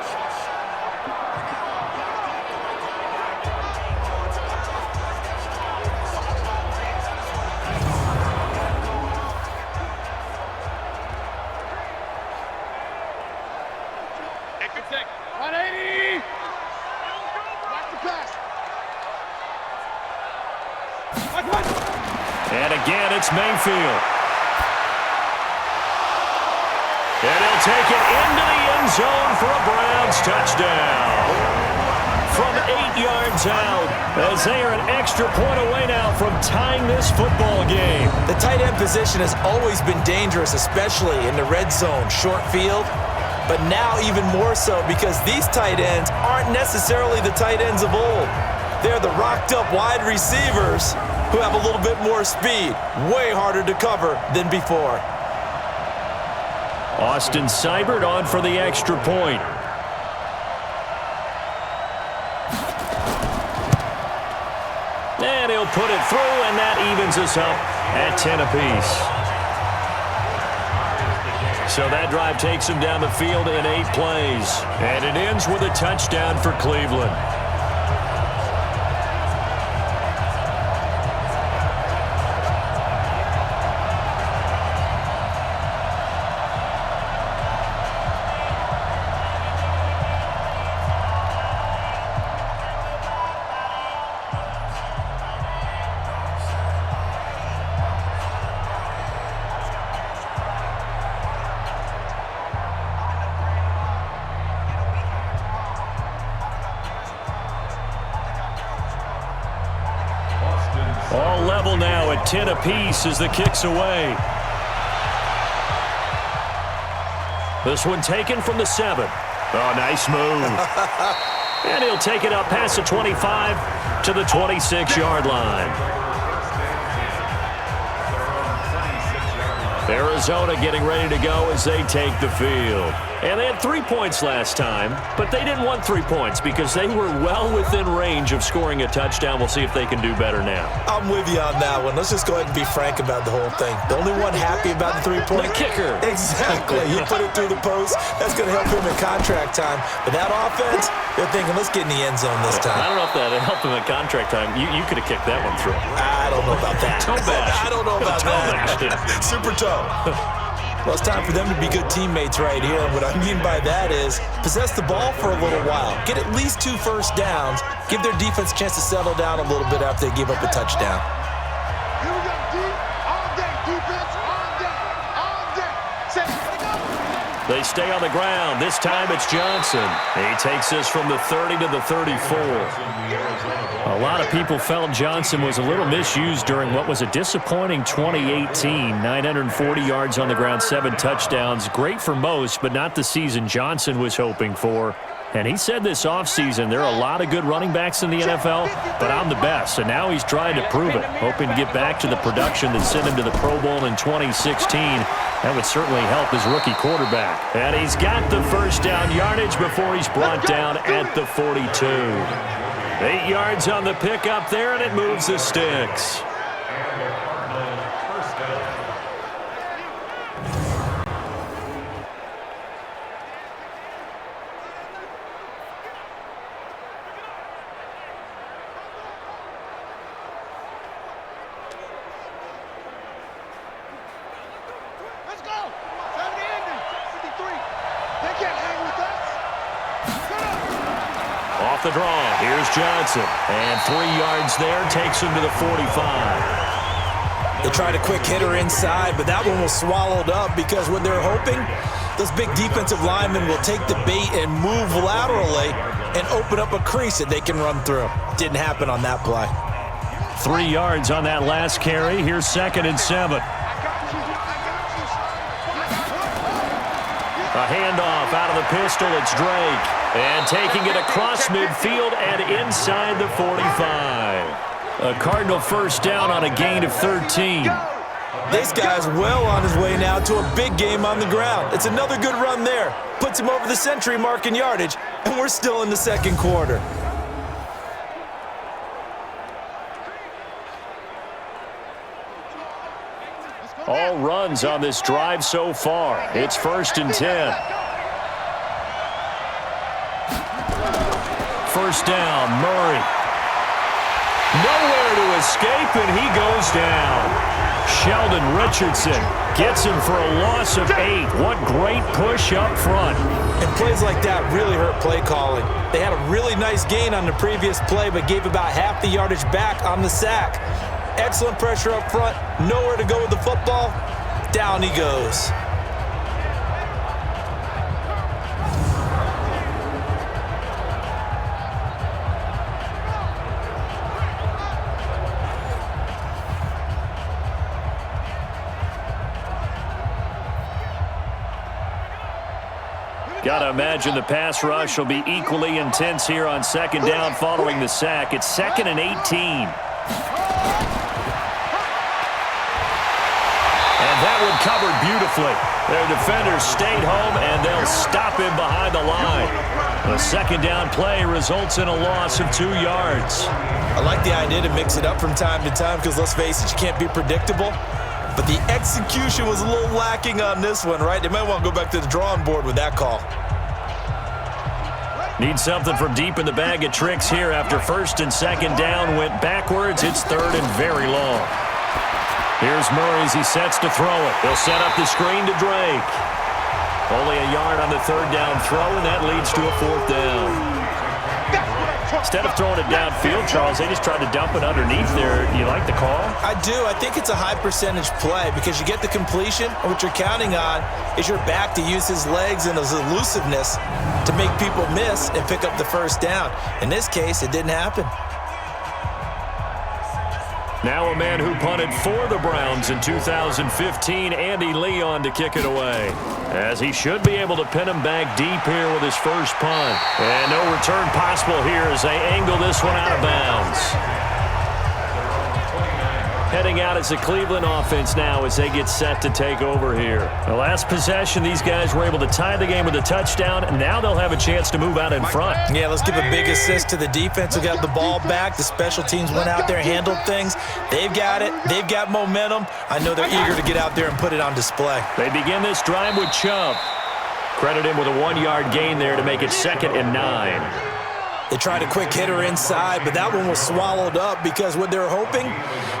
And again, it's Mayfield. take it into the end zone for a Browns touchdown. From 8 yards out, as they are an extra point away now from tying this football game. The tight end position has always been dangerous, especially in the red zone, short field. But now even more so because these tight ends aren't necessarily the tight ends of old. They're the rocked-up wide receivers who have a little bit more speed, way harder to cover than before. Austin Seibert on for the extra point. And he'll put it through, and that evens us up at 10 apiece. So that drive takes him down the field in 8 plays. And it ends with a touchdown for Cleveland. All level now at 10 apiece as the kick's away. This one taken from the 7. Oh, nice move. And he'll take it up past the 25 to the 26-yard line. Arizona getting ready to go as they take the field. And they had 3 points last time, but they didn't want 3 points because they were well within range of scoring a touchdown. We'll see if they can do better now. I'm with you on that one. Let's just go ahead and be frank about the whole thing. The only one happy about the 3-point. The kicker. Exactly. He put it through the post. That's going to help him in contract time. But that offense, they're thinking, let's get in the end zone this time. I don't know if that helped him in contract time. You could have kicked that one through. I don't know about that. Toe bash. I don't know about that. Super toe. Well, it's time for them to be good teammates right here. And what I mean by that is possess the ball for a little while. Get at least 2 first downs. Give their defense a chance to settle down a little bit after they give up a touchdown. Here we go, D. All day, defense, all day, all day. Set, go. They stay on the ground. This time it's Johnson. He takes this from the 30 to the 34. A lot of people felt Johnson was a little misused during what was a disappointing 2018. 940 yards on the ground, 7 touchdowns. Great for most, but not the season Johnson was hoping for. And he said this offseason, there are a lot of good running backs in the NFL, but I'm the best. And now he's trying to prove it, hoping to get back to the production that sent him to the Pro Bowl in 2016. That would certainly help his rookie quarterback. And he's got the first down yardage before he's brought down at the 42. 8 yards on the pickup there, and it moves the sticks. Let's go. 70 ending. 53. They can't hang with us. Shut up. Off the draw, here's Johnson. And 3 yards there, takes him to the 45. They tried a quick hitter inside, but that one was swallowed up because what they're hoping, those big defensive linemen will take the bait and move laterally and open up a crease that they can run through. Didn't happen on that play. 3 yards on that last carry. Here's 2nd and 7. A handoff out of the pistol. It's Drake. And taking it across midfield and inside the 45. A Cardinal first down on a gain of 13. This guy's well on his way now to a big game on the ground. It's another good run there. Puts him over the century mark in yardage, and we're still in the second quarter. All runs on this drive so far. It's 1st and 10. First down, Murray. Nowhere to escape, and he goes down. Sheldon Richardson gets him for a loss of 8. What great push up front. And plays like that really hurt play calling. They had a really nice gain on the previous play, but gave about half the yardage back on the sack. Excellent pressure up front. Nowhere to go with the football. Down he goes. Gotta imagine the pass rush will be equally intense here on second down following the sack. It's 2nd and 18. And that one covered beautifully. Their defenders stayed home, and they'll stop him behind the line. The second down play results in a loss of 2 yards. I like the idea to mix it up from time to time because, let's face it, you can't be predictable. But the execution was a little lacking on this one, right? They might want to go back to the drawing board with that call. Need something from deep in the bag of tricks here after 1st and 2nd down went backwards. It's 3rd and very long. Here's Murray as he sets to throw it. He'll set up the screen to Drake. Only a yard on the 3rd down throw, and that leads to a 4th down. Instead of throwing it downfield, Charles, they just tried to dump it underneath there. You like the call? I do. I think it's a high percentage play because you get the completion, and what you're counting on is your back to use his legs and his elusiveness to make people miss and pick up the 1st down. In this case, it didn't happen. Now a man who punted for the Browns in 2015, Andy Leon, to kick it away. As he should be able to pin him back deep here with his first punt. And no return possible here as they angle this one out of bounds. Heading out as the Cleveland offense now as they get set to take over here. The last possession, these guys were able to tie the game with a touchdown, and now they'll have a chance to move out in front. Yeah, let's give a big assist to the defense who got the ball back. The special teams went out there, handled things. They've got it. They've got momentum. I know they're eager to get out there and put it on display. They begin this drive with Chubb. Credit him with a 1-yard gain there to make it 2nd and 9. They tried a quick hitter inside, but that one was swallowed up because what they're hoping,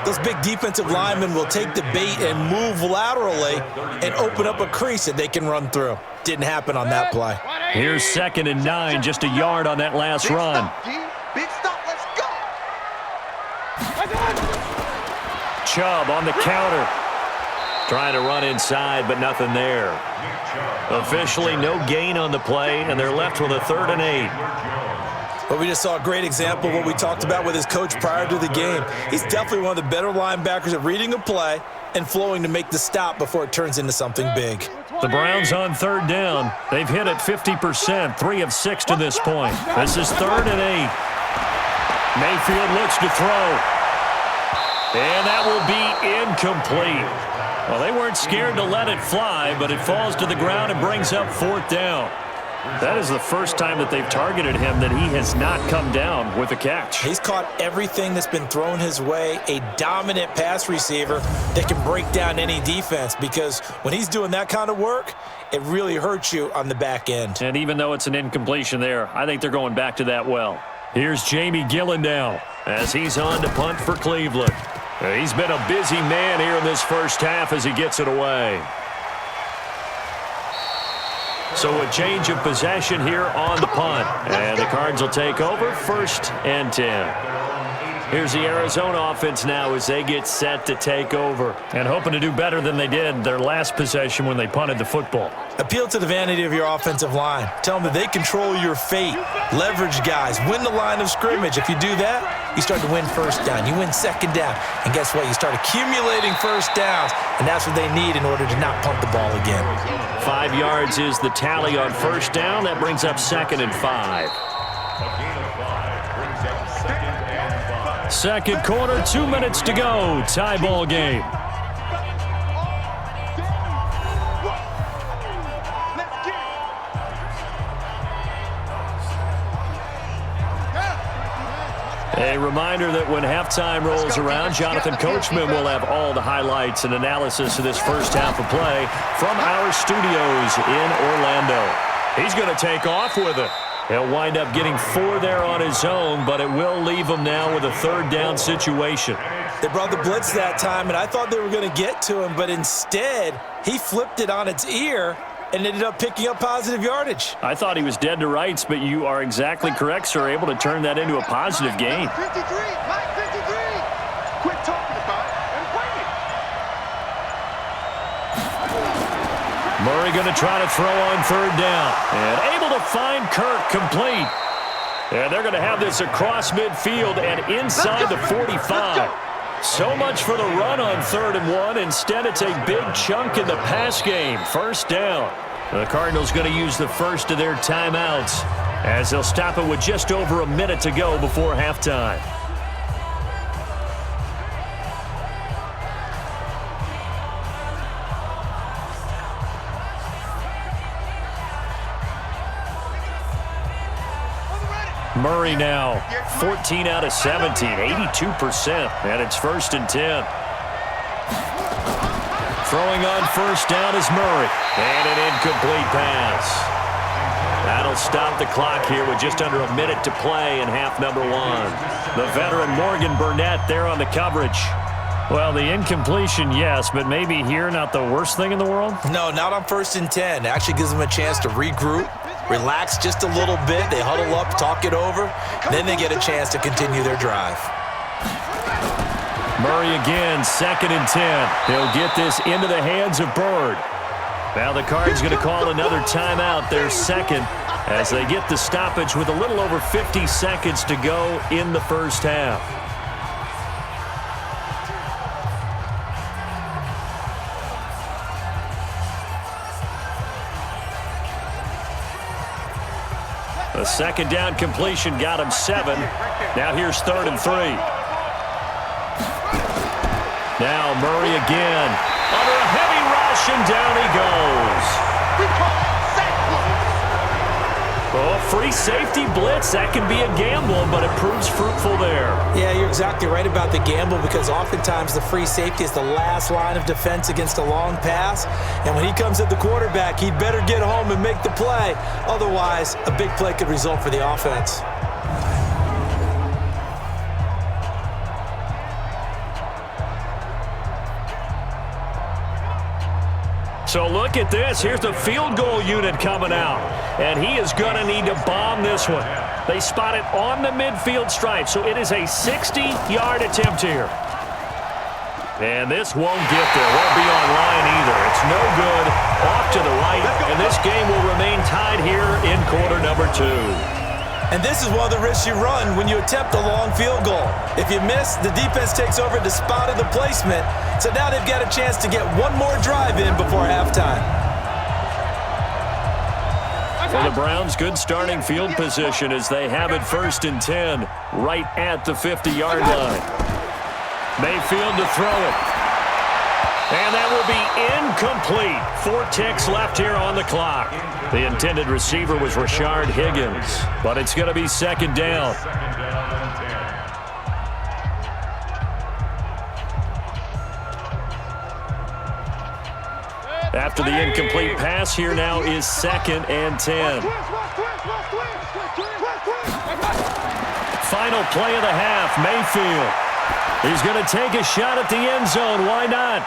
those big defensive linemen will take the bait and move laterally and open up a crease that they can run through. Didn't happen on that play. Here's 2nd and 9, just a yard on that last run. Big stop, let's go. Chubb on the counter. Trying to run inside, but nothing there. Officially no gain on the play, and they're left with a 3rd and 8. But we just saw a great example of what we talked about with his coach prior to the game. He's definitely one of the better linebackers at reading a play and flowing to make the stop before it turns into something big. The Browns on 3rd down. They've hit it 50%, 3 of 6 to this point. This is 3rd and 8. Mayfield looks to throw. And that will be incomplete. Well, they weren't scared to let it fly, but it falls to the ground and brings up 4th down. That is the first time that they've targeted him that he has not come down with a catch. He's caught everything that's been thrown his way, a dominant pass receiver that can break down any defense because when he's doing that kind of work, it really hurts you on the back end. And even though it's an incompletion there, I think they're going back to that well. Here's Jamie Gillen now as he's on to punt for Cleveland. He's been a busy man here in this first half as he gets it away. So a change of possession here on the punt. And the Cards will take over 1st and 10. Here's the Arizona offense now as they get set to take over. And hoping to do better than they did their last possession when they punted the football. Appeal to the vanity of your offensive line. Tell them that they control your fate. Leverage guys. Win the line of scrimmage. If you do that, you start to win 1st down. You win 2nd down. And guess what? You start accumulating 1st downs. And that's what they need in order to not punt the ball again. 5 yards is the tally on 1st down. That brings up 2nd and 5. Second quarter, 2 minutes to go. Tie ball game. A reminder that when halftime rolls around, Jonathan Coachman will have all the highlights and analysis of this first half of play from our studios in Orlando. He's going to take off with it. He'll wind up getting 4 there on his own, but it will leave him now with a 3rd down situation. They brought the blitz that time, and I thought they were going to get to him, but instead, he flipped it on its ear and ended up picking up positive yardage. I thought he was dead to rights, but you are exactly correct, sir, able to turn that into a positive gain. 53, Mike 53. Quit talking about it and bring it. Murray going to try to throw on 3rd down. And able to find Kirk complete. And they're going to have this across midfield and inside the 45. So much for the run on 3rd and 1. Instead, it's a big chunk in the pass game. 1st down. The Cardinals going to use the first of their timeouts as they'll stop it with just over a minute to go before halftime. Murray now, 14 out of 17, 82%, and it's 1st and 10. Throwing on first down is Murray, and an incomplete pass. That'll stop the clock here with just under a minute to play in half number 1. The veteran Morgan Burnett there on the coverage. Well, the incompletion, yes, but maybe here not the worst thing in the world? No, not on 1st and 10. It actually gives them a chance to regroup, relax just a little bit. They huddle up, talk it over. Then they get a chance to continue their drive. Murray again, 2nd and 10. He'll get this into the hands of Bird. Now the Cards going to call another timeout, their second, as they get the stoppage with a little over 50 seconds to go in the first half. The second down completion got him 7. Now here's 3rd and 3. Now Murray again. Under a heavy rush, and down he goes. Oh, free safety blitz. That can be a gamble, but it proves fruitful there. Yeah, you're exactly right about the gamble, because oftentimes the free safety is the last line of defense against a long pass. And when he comes at the quarterback, he'd better get home and make the play. Otherwise, a big play could result for the offense. So look at this. Here's the field goal unit coming out. And he is going to need to bomb this one. They spot it on the midfield stripe, so it is a 60-yard attempt here. And this won't get there. Won't be on line either. It's no good. Off to the right, and this game will remain tied here in quarter number 2. And this is one of the risks you run when you attempt a long field goal. If you miss, the defense takes over the spot of the placement. So now they've got a chance to get one more drive in before halftime. For the Browns, good starting field position as they have it 1st and 10 right at the 50-yard line. Mayfield to throw it. And that will be incomplete. 4 ticks left here on the clock. The intended receiver was Rashard Higgins, but it's going to be 2nd down. After the incomplete pass, here now is 2nd and 10. Final play of the half, Mayfield. He's going to take a shot at the end zone. Why not?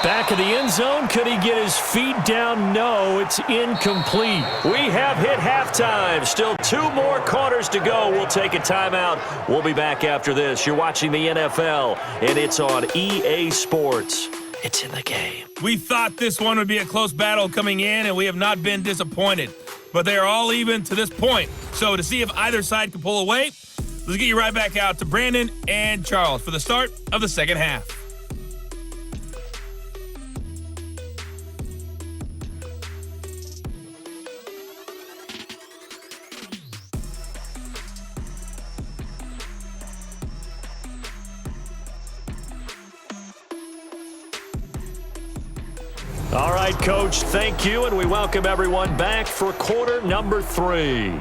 Back of the end zone. Could he get his feet down? No, it's incomplete. We have hit halftime. Still 2 more quarters to go. We'll take a timeout. We'll be back after this. You're watching the NFL, and it's on EA Sports. It's in the game. We thought this one would be a close battle coming in, and we have not been disappointed. But they are all even to this point. So to see if either side can pull away, let's get you right back out to Brandon and Charles for the start of the second half. All right, Coach, thank you, and we welcome everyone back for quarter number 3.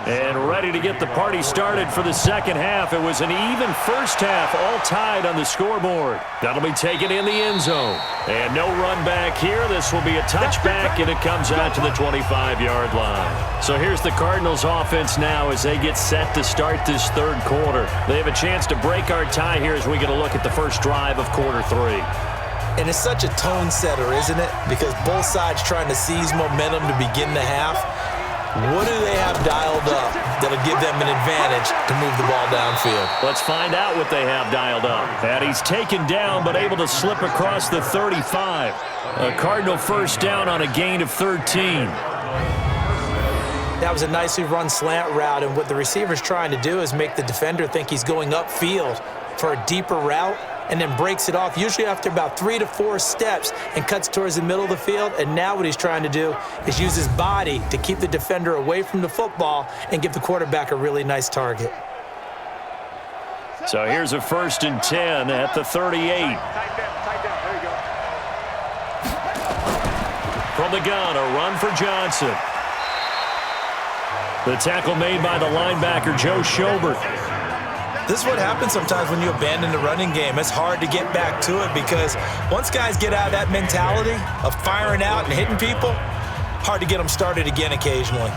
And ready to get the party started for the second half. It was an even first half, all tied on the scoreboard. That'll be taken in the end zone. And no run back here. This will be a touchback, and it comes out to the 25-yard line. So here's the Cardinals offense now as they get set to start this third quarter. They have a chance to break our tie here as we get a look at the first drive of quarter three. And it's such a tone setter, isn't it? Because both sides trying to seize momentum to begin the half. What do they have dialed up that'll give them an advantage to move the ball downfield? Let's find out what they have dialed up. And he's taken down but able to slip across the 35. A Cardinal first down on a gain of 13. That was a nicely run slant route, and what the receiver's trying to do is make the defender think he's going upfield for a deeper route, and then breaks it off, usually after about 3 to 4 steps, and cuts towards the middle of the field. And now what he's trying to do is use his body to keep the defender away from the football and give the quarterback a really nice target. So here's a 1st and 10 at the 38. Tight down. There you go. From the gun, a run for Johnson. The tackle made by the linebacker, Joe Schobert. This is what happens sometimes when you abandon the running game. It's hard to get back to it because once guys get out of that mentality of firing out and hitting people, hard to get them started again occasionally.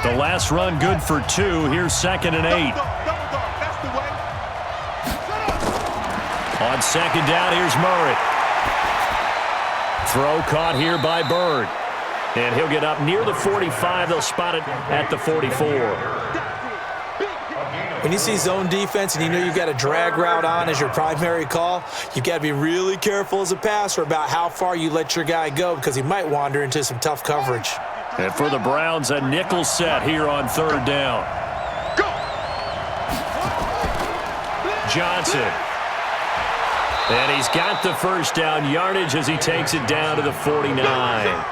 The last run good for 2. Here's 2nd and 8. That's the way. On 2nd down, here's Murray. Throw caught here by Bird. And he'll get up near the 45. They'll spot it at the 44. When you see zone defense and you know you've got a drag route on as your primary call, you've got to be really careful as a passer about how far you let your guy go because he might wander into some tough coverage. And for the Browns, a nickel set here on 3rd down. Go. Johnson. And he's got the first down yardage as he takes it down to the 49.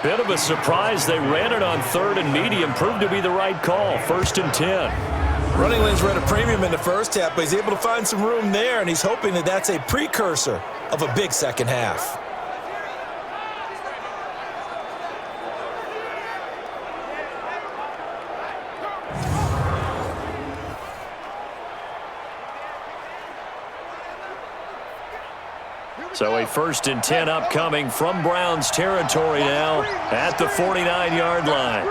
Bit of a surprise. They ran it on 3rd and medium. Proved to be the right call. 1st and 10. Running lanes were at a premium in the first half, but he's able to find some room there, and he's hoping that that's a precursor of a big second half. So a 1st and 10 upcoming from Browns territory now at the 49-yard line.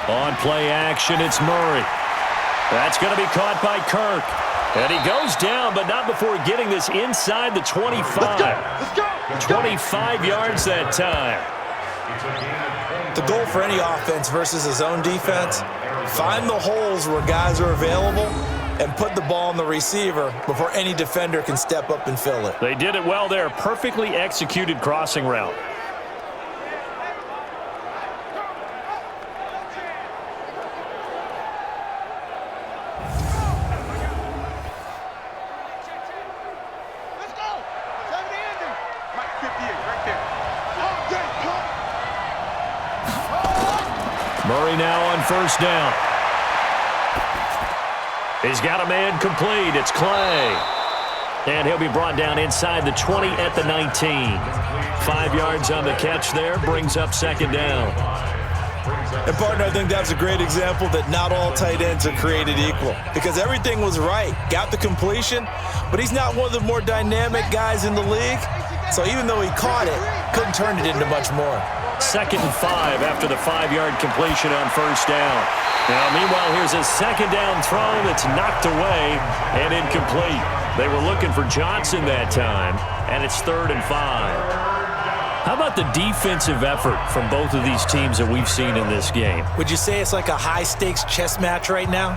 On play action, it's Murray. That's going to be caught by Kirk. And he goes down, but not before getting this inside the 25. Let's go. 25 yards that time. The goal for any offense versus a zone defense, find the holes where guys are available and put the ball on the receiver before any defender can step up and fill it. They did it well there. Perfectly executed crossing route. Let's go. 70 ending. Mike 58 right there. Murray now on 1st down. He's got a man complete. It's Clay. And he'll be brought down inside the 20 at the 19. 5 yards on the catch there. Brings up 2nd down. And, partner, I think that's a great example that not all tight ends are created equal because everything was right. Got the completion, but he's not one of the more dynamic guys in the league. So even though he caught it, couldn't turn it into much more. 2nd and 5 after the 5-yard completion on 1st down. Now, meanwhile, here's a 2nd down throw that's knocked away and incomplete. They were looking for Johnson that time, and it's 3rd and 5. How about the defensive effort from both of these teams that we've seen in this game? Would you say it's like a high-stakes chess match right now?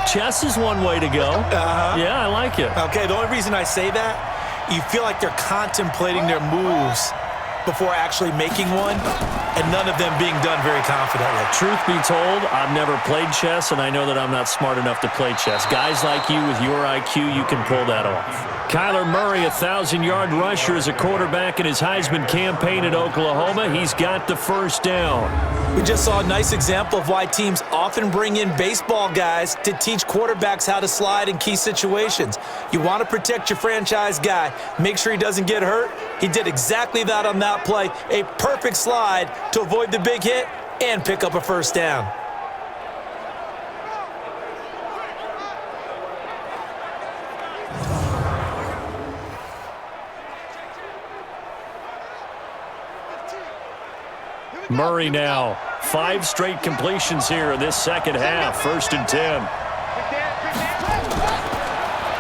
Chess is one way to go. Yeah, I like it. Okay, the only reason I say that, you feel like they're contemplating their moves before actually making one, and none of them being done very confidently. Truth be told, I've never played chess, and I know that I'm not smart enough to play chess. Guys like you with your IQ, you can pull that off. Kyler Murray, 1,000-yard rusher as a quarterback in his Heisman campaign at Oklahoma. He's got the first down. We just saw a nice example of why teams often bring in baseball guys to teach quarterbacks how to slide in key situations. You want to protect your franchise guy. Make sure he doesn't get hurt. He did exactly that on that play. A perfect slide to avoid the big hit and pick up a first down. Murray now. 5 straight completions here in this second half. 1st and 10.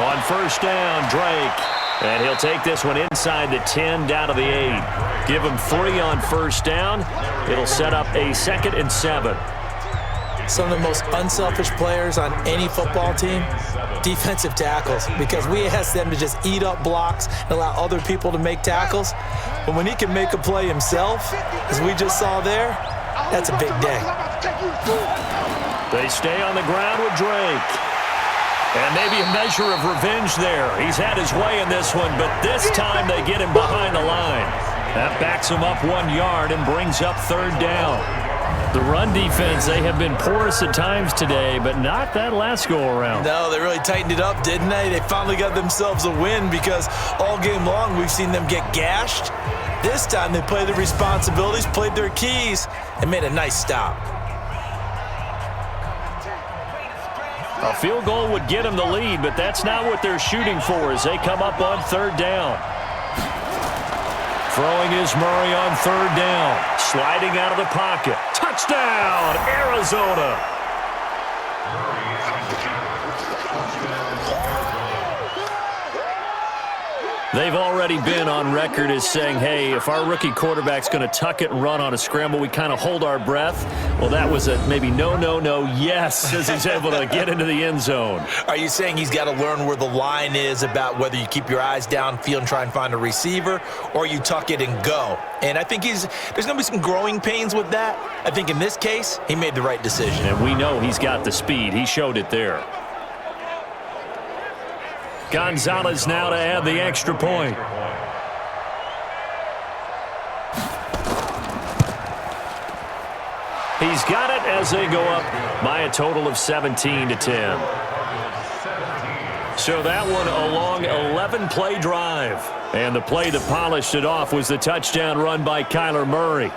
On first down, Drake. And he'll take this one inside the 10 down to the 8. Give him 3 on first down. It'll set up a 2nd and 7. Some of the most unselfish players on any football team, defensive tackles, because we ask them to just eat up blocks and allow other people to make tackles. But when he can make a play himself, as we just saw there, that's a big day. They stay on the ground with Drake. And maybe a measure of revenge there. He's had his way in this one, but this time they get him behind the line. That backs him up 1 yard and brings up 3rd down. The run defense, they have been porous at times today, but not that last go-around. No, they really tightened it up, didn't they? They finally got themselves a win because all game long we've seen them get gashed. This time they played their responsibilities, played their keys, and made a nice stop. A field goal would get them the lead, but that's not what they're shooting for as they come up on 3rd down. Throwing is Murray on 3rd down. Sliding out of the pocket. Touchdown, Arizona. They've already been on record as saying, hey, if our rookie quarterback's going to tuck it and run on a scramble, we kind of hold our breath. Well, that was a maybe no, yes, as he's able to get into the end zone. Are you saying he's got to learn where the line is about whether you keep your eyes downfield and try and find a receiver or you tuck it and go? And I think there's going to be some growing pains with that. I think in this case, he made the right decision. And we know he's got the speed. He showed it there. Gonzalez now to add the extra point. He's got it as they go up by a total of 17-10. So that one a long 11-play drive. And the play that polished it off was the touchdown run by Kyler Murray.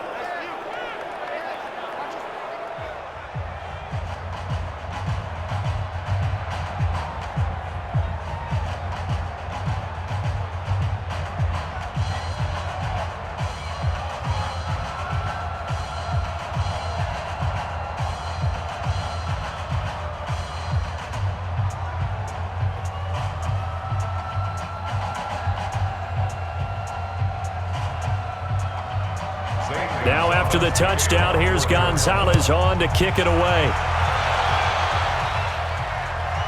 Now after the touchdown, here's Gonzalez on to kick it away.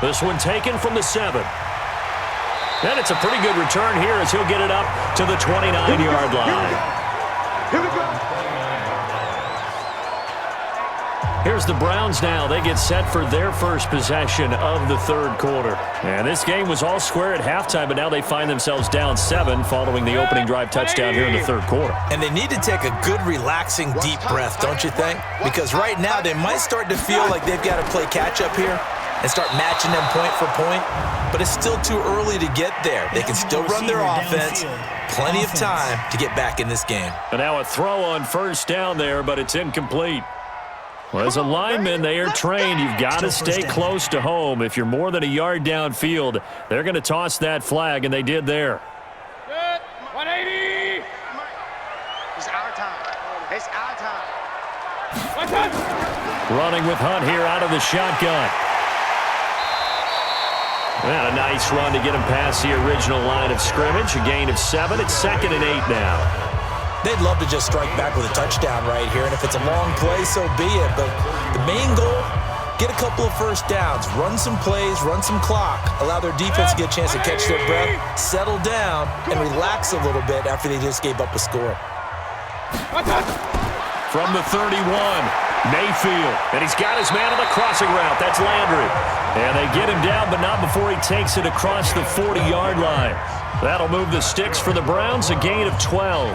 This one taken from the 7. And it's a pretty good return here as he'll get it up to the 29-yard line. Here we go. Here's the Browns now. They get set for their first possession of the 3rd quarter. And this game was all square at halftime, but now they find themselves down 7 following the opening drive touchdown here in the 3rd quarter. And they need to take a good, relaxing, deep breath, don't you think? Because right now they might start to feel like they've got to play catch-up here and start matching them point for point. But it's still too early to get there. They can still run their offense. Plenty of time to get back in this game. And now a throw on first down there, but it's incomplete. Well, as a lineman, they are trained. You've got to stay close to home. If you're more than a yard downfield, they're going to toss that flag, and they did there. Good. 180. It's our time. It's our time. One time. Running with Hunt here out of the shotgun. And a nice run to get him past the original line of scrimmage. A gain of 7. It's 2nd and 8 now. They'd love to just strike back with a touchdown right here, and if it's a long play, so be it. But the main goal, get a couple of first downs, run some plays, run some clock, allow their defense to get a chance to catch their breath, settle down, and relax a little bit after they just gave up a score. From the 31, Mayfield, and he's got his man on the crossing route. That's Landry. And they get him down, but not before he takes it across the 40-yard line. That'll move the sticks for the Browns, a gain of 12.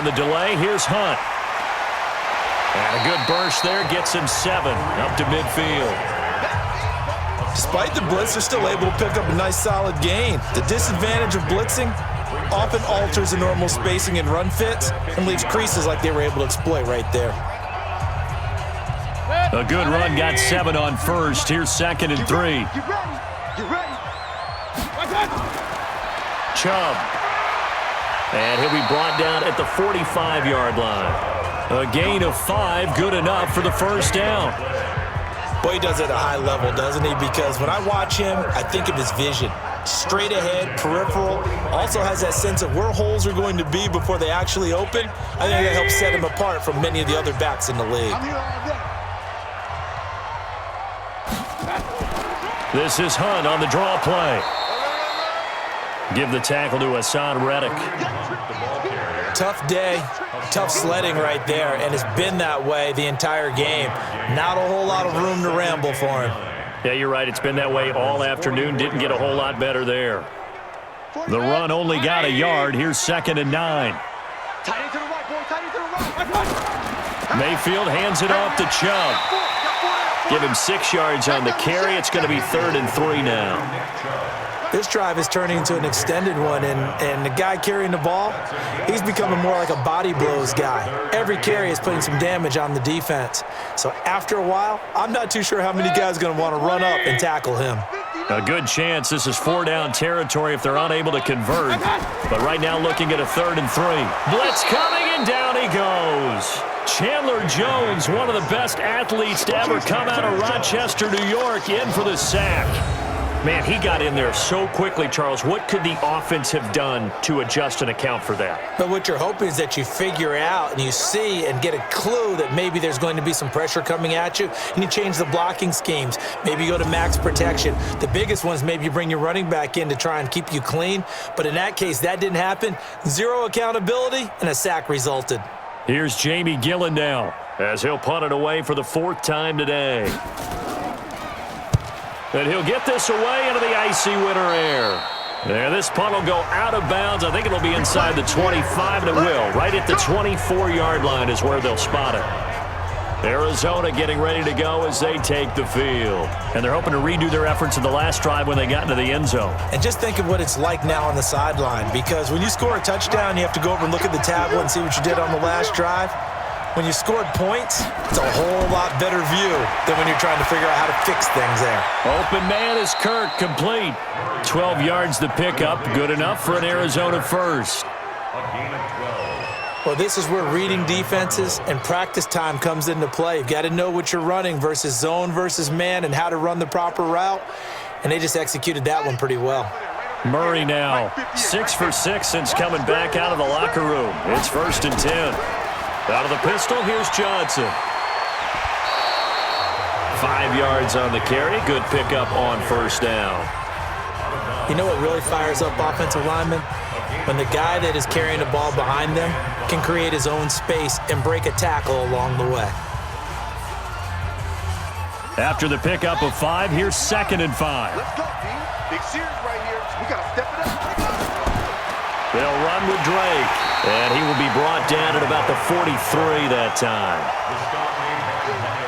on the delay. Here's Hunt. And a good burst there gets him 7 up to midfield. Despite the blitz, they're still able to pick up a nice solid gain. The disadvantage of blitzing often alters the normal spacing and run fits and leaves creases like they were able to exploit right there. A good run got 7 on first. Here's 2nd and 3. Get ready. Chubb. And he'll be brought down at the 45-yard line. A gain of 5, good enough for the first down. Boy, he does it at a high level, doesn't he? Because when I watch him, I think of his vision. Straight ahead, peripheral, also has that sense of where holes are going to be before they actually open. I think that helps set him apart from many of the other backs in the league. I'm here all day. This is Hunt on the draw play. Give the tackle to Hassan Reddick. Tough day, tough sledding right there, and it's been that way the entire game. Not a whole lot of room to ramble for him. Yeah, you're right. It's been that way all afternoon. Didn't get a whole lot better there. The run only got a yard. Here's 2nd and 9. Tight end to the right, boy. Tight end to the right. Mayfield hands it off to Chubb. Give him 6 yards on the carry. It's going to be 3rd and 3 now. This drive is turning into an extended one, and the guy carrying the ball, he's becoming more like a body blows guy. Every carry is putting some damage on the defense. So after a while, I'm not too sure how many guys are going to want to run up and tackle him. A good chance this is 4-down territory if they're unable to convert. But right now looking at a 3rd and 3. Blitz coming, and down he goes. Chandler Jones, one of the best athletes to ever come out of Rochester, New York, in for the sack. Man, he got in there so quickly, Charles. What could the offense have done to adjust and account for that? But what you're hoping is that you figure out and you see and get a clue that maybe there's going to be some pressure coming at you, and you change the blocking schemes. Maybe you go to max protection. The biggest one is maybe you bring your running back in to try and keep you clean. But in that case, that didn't happen. 0 accountability, and a sack resulted. Here's Jamie Gillen now as he'll punt it away for the 4th time today. And he'll get this away into the icy winter air. There, this punt will go out of bounds. I think it'll be inside the 25, and it will. Right at the 24-yard line is where they'll spot it. Arizona getting ready to go as they take the field. And they're hoping to redo their efforts in the last drive when they got into the end zone. And just think of what it's like now on the sideline, because when you score a touchdown, you have to go over and look at the tablet and see what you did on the last drive. When you scored points, it's a whole lot better view than when you're trying to figure out how to fix things there. Open man is Kirk, complete. 12 yards to pick up, good enough for an Arizona first. Well, this is where reading defenses and practice time comes into play. You've got to know what you're running versus zone versus man and how to run the proper route, and they just executed that one pretty well. Murray now, 6 for 6 since coming back out of the locker room. It's 1st and 10. Out of the pistol, here's Johnson. 5 yards on the carry. Good pickup on 1st down. You know what really fires up offensive linemen? When the guy that is carrying the ball behind them can create his own space and break a tackle along the way. After the pickup of 5, here's 2nd and 5. Let's go, team. Big series right here. We got to step it up. They'll run with Drake. And he will be brought down at about the 43 that time.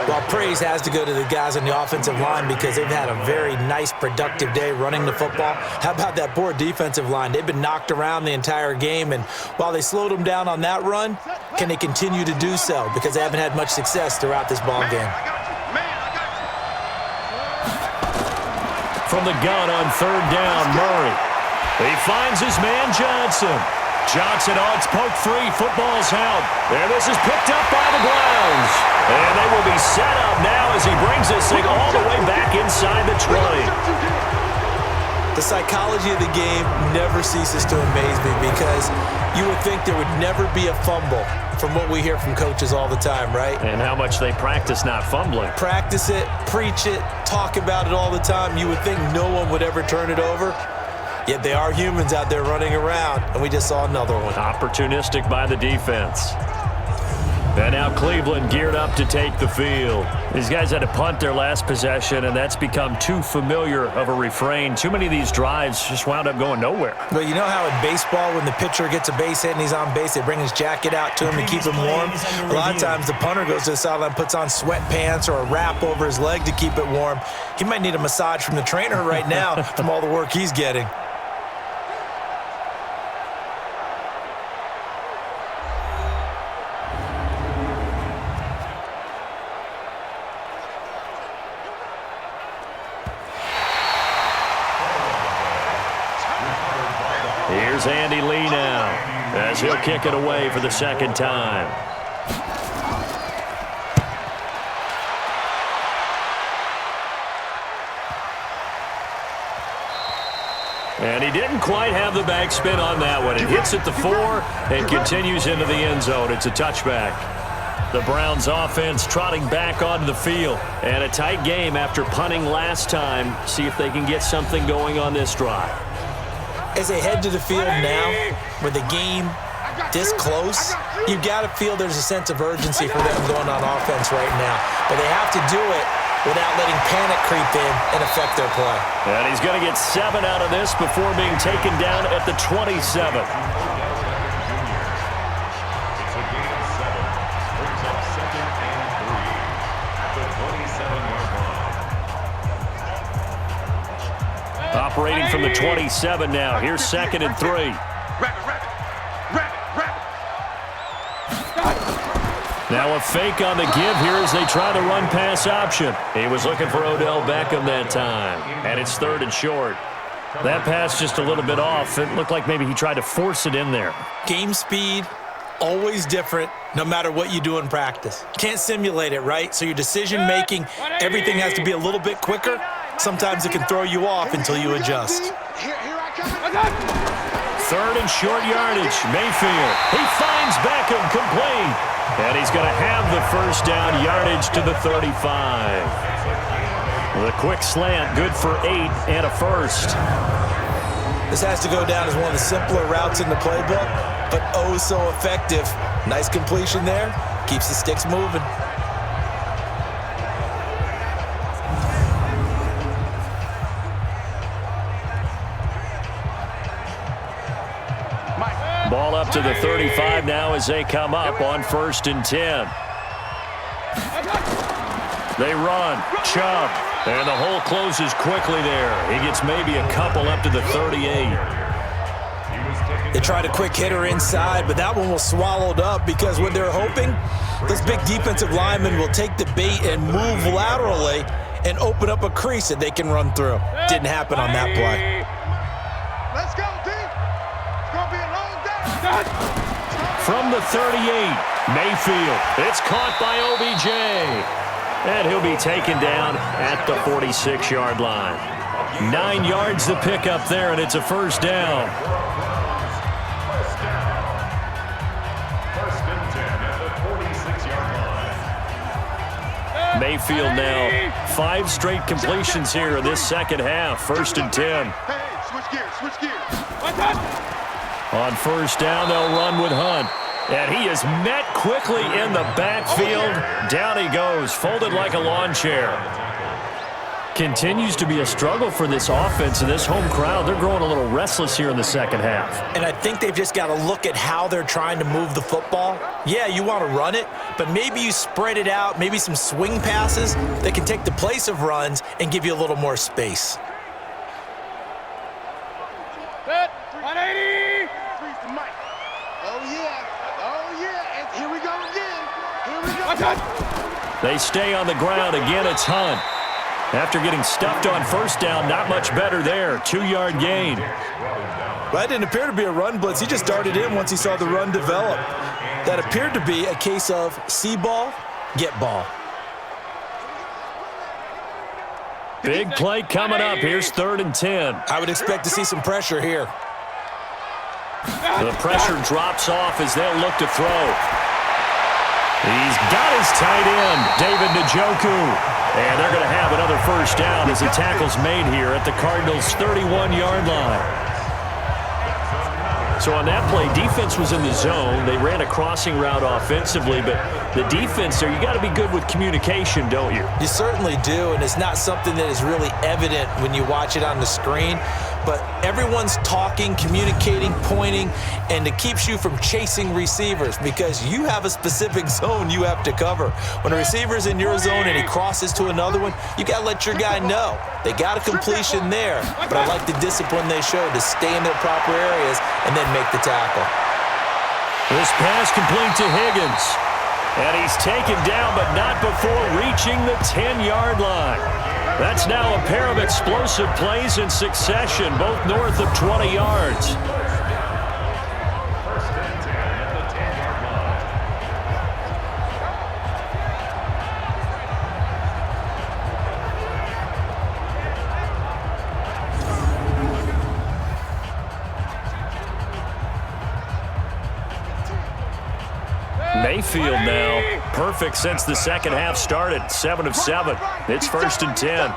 Well, praise has to go to the guys on the offensive line because they've had a very nice, productive day running the football. How about that poor defensive line? They've been knocked around the entire game, and while they slowed them down on that run, can they continue to do so? Because they haven't had much success throughout this ball game. From the gun on 3rd down, Murray. He finds his man, Johnson. Johnson on its poke free. Football's held. And this is picked up by the Browns. And they will be set up now as he brings this thing all the way back inside the 20. The psychology of the game never ceases to amaze me because you would think there would never be a fumble from what we hear from coaches all the time, right? And how much they practice not fumbling. Practice it, preach it, talk about it all the time. You would think no one would ever turn it over. Yet they are humans out there running around, and we just saw another one. Opportunistic by the defense. And now Cleveland geared up to take the field. These guys had to punt their last possession, and that's become too familiar of a refrain. Too many of these drives just wound up going nowhere. Well, you know how in baseball when the pitcher gets a base hit and he's on base, they bring his jacket out to him to keep him warm? A lot of times the punter goes to the sideline, puts on sweatpants or a wrap over his leg to keep it warm. He might need a massage from the trainer right now from all the work he's getting. Here's Andy Lee now, as he'll kick it away for the second time. And he didn't quite have the backspin on that one. It hits at the 4 and continues into the end zone. It's a touchback. The Browns offense trotting back onto the field. And a tight game after punting last time. See if they can get something going on this drive. As they head to the field now, with the game this close, you got to feel there's a sense of urgency for them going on offense right now. But they have to do it without letting panic creep in and affect their play. And he's going to get 7 out of this before being taken down at the 27. Operating from the 27 now. Here's 2nd and 3. Now a fake on the give here as they try the run-pass option. He was looking for Odell Beckham that time. And it's 3rd and short. That pass just a little bit off. It looked like maybe he tried to force it in there. Game speed, always different, no matter what you do in practice. Can't simulate it, right? So your decision-making, everything has to be a little bit quicker. Sometimes it can throw you off until you adjust. 3rd and short yardage. Mayfield. He finds Beckham complete. And he's going to have the first down yardage to the 35. The quick slant, good for 8 and a first. This has to go down as one of the simpler routes in the playbook, but oh so effective. Nice completion there. Keeps the sticks moving. Ball up to the 35 now as they come up on 1st and 10. They run. Chubb. And the hole closes quickly there. He gets maybe a couple up to the 38. They tried a quick hitter inside, but that one was swallowed up because what they're hoping, this big defensive lineman will take the bait and move laterally and open up a crease that they can run through. Didn't happen on that play. Let's go, team. It's going to be a long day. From the 38, Mayfield. It's caught by OBJ. And he'll be taken down at the 46-yard line. 9 yards to pick up there, and it's a first down. First and 10 at the 46-yard line. Mayfield now 5 straight completions here in this second half. 1st and 10. Hey, switch gears, switch gears. On first down, they'll run with Hunt. And he is met quickly in the backfield. Down he goes, folded like a lawn chair. Continues to be a struggle for this offense and this home crowd. They're growing a little restless here in the second half. And I think they've just got to look at how they're trying to move the football. Yeah, you want to run it, but maybe you spread it out, maybe some swing passes that can take the place of runs and give you a little more space. 180. Freeze the mic. Oh, yeah. Oh, yeah. And here we go again. Here we go. They stay on the ground. Again, it's Hunt. After getting stuffed on first down, not much better there. 2-yard gain. Well, that didn't appear to be a run blitz. He just darted in once he saw the run develop. That appeared to be a case of see ball, get ball. Big play coming up. Here's 3rd and 10. I would expect to see some pressure here. The pressure drops off as they'll look to throw. He's got his tight end, David Njoku. And they're going to have another first down as the tackle's made here at the Cardinals' 31-yard line. So on that play, defense was in the zone. They ran a crossing route offensively, but the defense there, you got to be good with communication, don't you? You certainly do, and it's not something that is really evident when you watch it on the screen. But everyone's talking, communicating, pointing, and it keeps you from chasing receivers because you have a specific zone you have to cover. When a receiver's in your zone and he crosses to another one, you got to let your guy know. They got a completion there, but I like the discipline they showed to stay in their proper areas and then make the tackle. This pass complete to Higgins. And he's taken down, but not before reaching the 10-yard line. That's now a pair of explosive plays in succession, both north of 20 yards. First and 10 at the 10-yard line. Mayfield now, perfect since the second half started, 7 of 7. It's first and 10.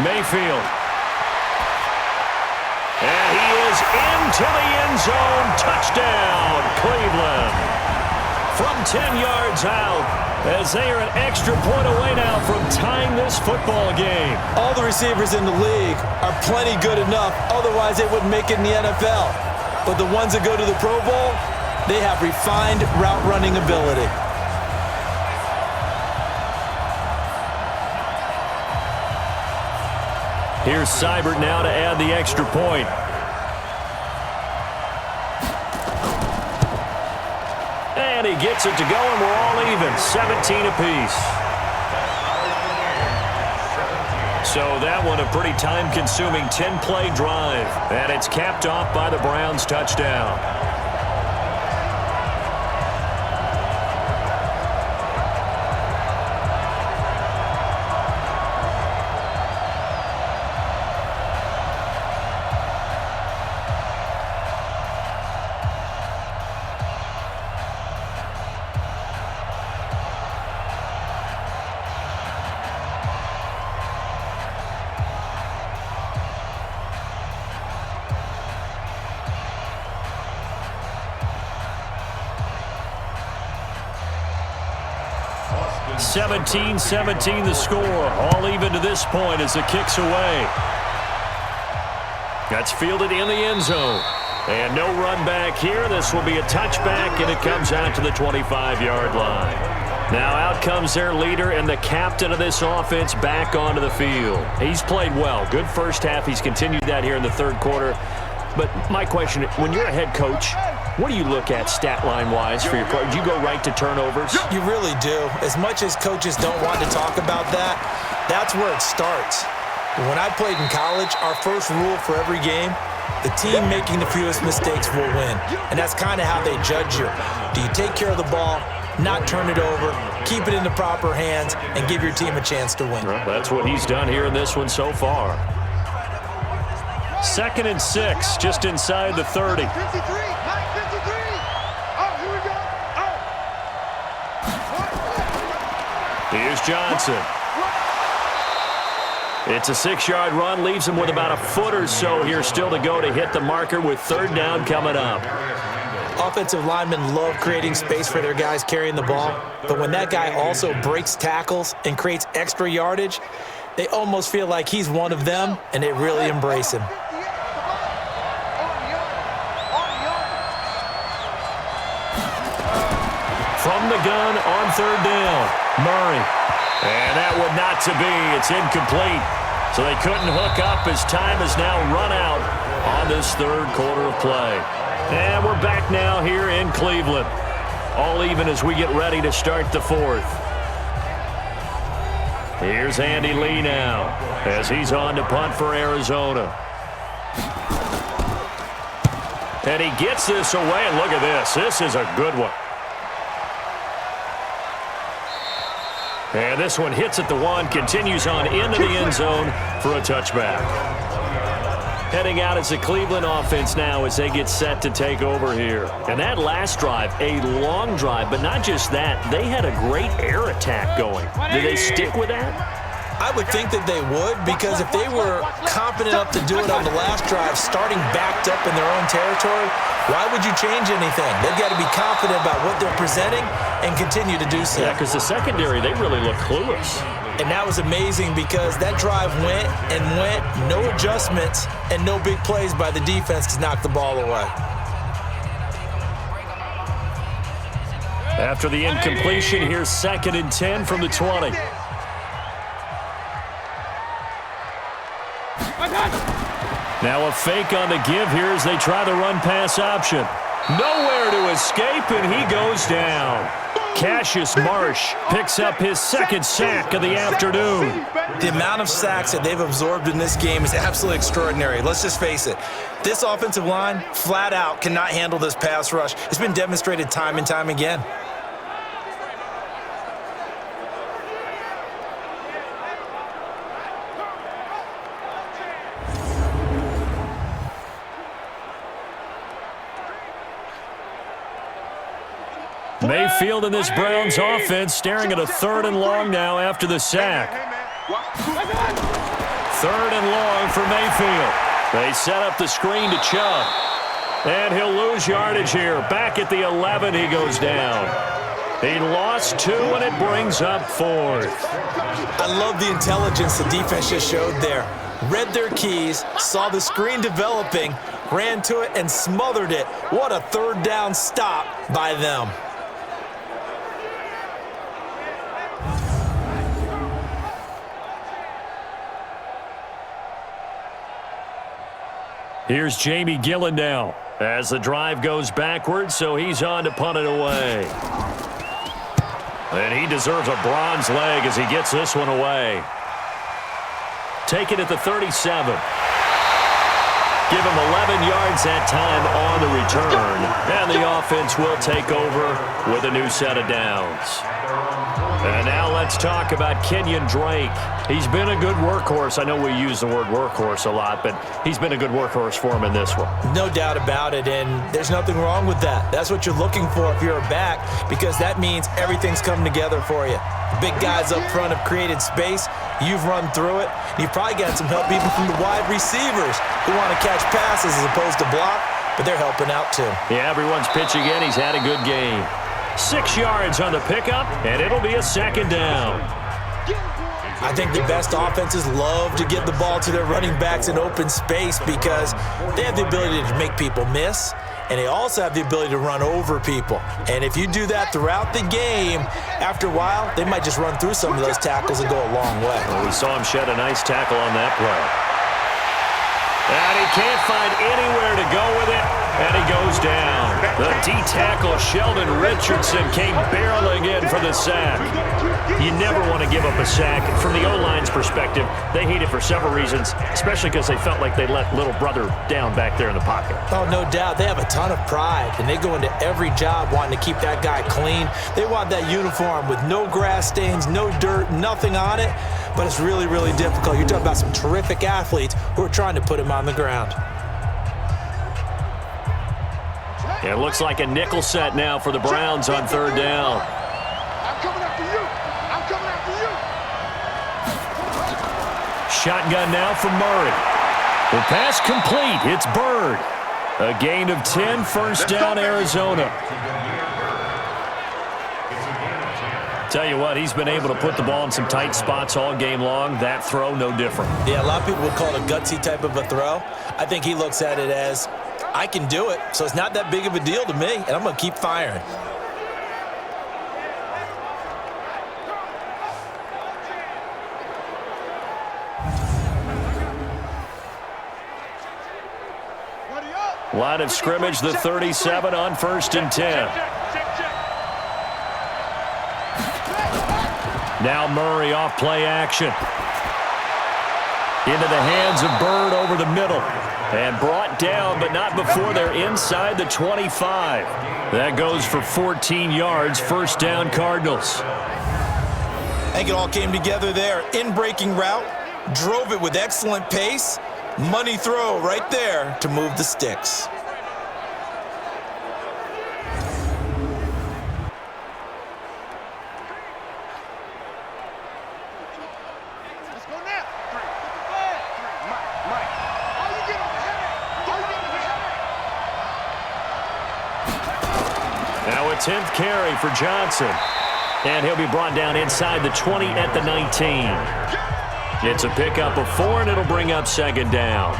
Mayfield. And he is into the end zone. Touchdown, Cleveland. From 10 yards out, as they are an extra point away now from tying this football game. All the receivers in the league are plenty good enough, otherwise they wouldn't make it in the NFL. But the ones that go to the Pro Bowl, they have refined route running ability. Here's Seibert now to add the extra point. And he gets it to go, and we're all even, 17 apiece. So that one a pretty time-consuming 10-play drive. And it's capped off by the Browns' touchdown. Austin 17-17 the score. All even to this point as the kick's away. That's fielded in the end zone. And no run back here. This will be a touchback, and it comes out to the 25-yard line. Now out comes their leader and the captain of this offense back onto the field. He's played well. Good first half. He's continued that here in the third quarter. But my question, when you're a head coach, what do you look at stat line-wise for your pro? Do you go right to turnovers? You really do. As much as coaches don't want to talk about that, that's where it starts. When I played in college, our first rule for every game, the team making the fewest mistakes will win. And that's kind of how they judge you. Do you take care of the ball, not turn it over, keep it in the proper hands, and give your team a chance to win? Well, that's what he's done here in this one so far. 2nd and 6, just inside the 30. 53, 53. Oh, here we go. Oh. Here's Johnson. It's a 6-yard run, leaves him with about a foot or so here still to go to hit the marker with 3rd down coming up. Offensive linemen love creating space for their guys carrying the ball, but when that guy also breaks tackles and creates extra yardage, they almost feel like he's one of them, and they really embrace him. From the gun on 3rd down, Murray. And that one not to be. It's incomplete. So they couldn't hook up as time has now run out on this third quarter of play. And we're back now here in Cleveland. All even as we get ready to start the 4th. Here's Andy Lee now as he's on to punt for Arizona. And he gets this away, and look at this. This is a good one. And this one hits at the 1, continues on into the end zone for a touchback. Heading out as the Cleveland offense now as they get set to take over here. And that last drive, a long drive, but not just that. They had a great air attack going. Did they stick with that? I would think that they would, because if they were confident enough to do it on the last drive, starting backed up in their own territory, why would you change anything? They've got to be confident about what they're presenting and continue to do so. Yeah, because the secondary, they really look clueless. And that was amazing because that drive went and went, no adjustments, and no big plays by the defense to knock the ball away. After the incompletion, here's 2nd and 10 from the 20. Now a fake on the give here as they try the run-pass option. Nowhere to escape, and he goes down. Cassius Marsh picks up his 2nd sack of the afternoon. The amount of sacks that they've absorbed in this game is absolutely extraordinary. Let's just face it. This offensive line, flat out, cannot handle this pass rush. It's been demonstrated time and time again. Mayfield in this Browns offense staring at a 3rd and long now after the sack. 3rd and long for Mayfield. They set up the screen to Chubb. And he'll lose yardage here. Back at the 11, he goes down. He lost 2, and it brings up 4th. I love the intelligence the defense just showed there. Read their keys, saw the screen developing, ran to it, and smothered it. What a 3rd down stop by them. Here's Jamie Gillen now as the drive goes backwards, so he's on to punt it away. And he deserves a bronze leg as he gets this one away. Take it at the 37. Give him 11 yards that time on the return. And the offense will take over with a new set of downs. And now let's talk about Kenyon Drake. He's been a good workhorse. I know we use the word workhorse a lot, but he's been a good workhorse for him in this one. No doubt about it, and there's nothing wrong with that. That's what you're looking for if you're a back, because that means everything's come together for you. Big guys up front have created space. You've run through it. You've probably got some help even from the wide receivers who want to catch passes as opposed to block, but they're helping out too. Yeah, everyone's pitching in. He's had a good game. 6 yards on the pickup, and it'll be a 2nd down. I think the best offenses love to give the ball to their running backs in open space because they have the ability to make people miss, and they also have the ability to run over people. And if you do that throughout the game, after a while, they might just run through some of those tackles and go a long way. Well, we saw him shed a nice tackle on that play. And he can't find anywhere to go with it, and he goes down. The D-tackle, Sheldon Richardson, came barreling in for the sack. You never want to give up a sack. From the O-line's perspective, they hate it for several reasons, especially because they felt like they let little brother down back there in the pocket. Oh, no doubt. They have a ton of pride, and they go into every job wanting to keep that guy clean. They want that uniform with no grass stains, no dirt, nothing on it, but it's really, really difficult. You're talking about some terrific athletes who are trying to put him on the ground. It looks like a nickel set now for the Browns on 3rd down. I'm coming after you. I'm coming after you. Shotgun now from Murray. The pass complete. It's Bird. A gain of 10, 1st down, Arizona. Tell you what, he's been able to put the ball in some tight spots all game long. That throw, no different. Yeah, a lot of people would call it a gutsy type of a throw. I think he looks at it as, I can do it, so it's not that big of a deal to me, and I'm going to keep firing. Line of scrimmage, the 37 on 1st and 10. Now Murray off play action. Into the hands of Bird over the middle. And brought down, but not before they're inside the 25. That goes for 14 yards, 1st down Cardinals. I think it all came together there. In-breaking route, drove it with excellent pace. Money throw right there to move the sticks. 10th carry for Johnson. And he'll be brought down inside the 20 at the 19. It's a pickup of 4, and it'll bring up 2nd down.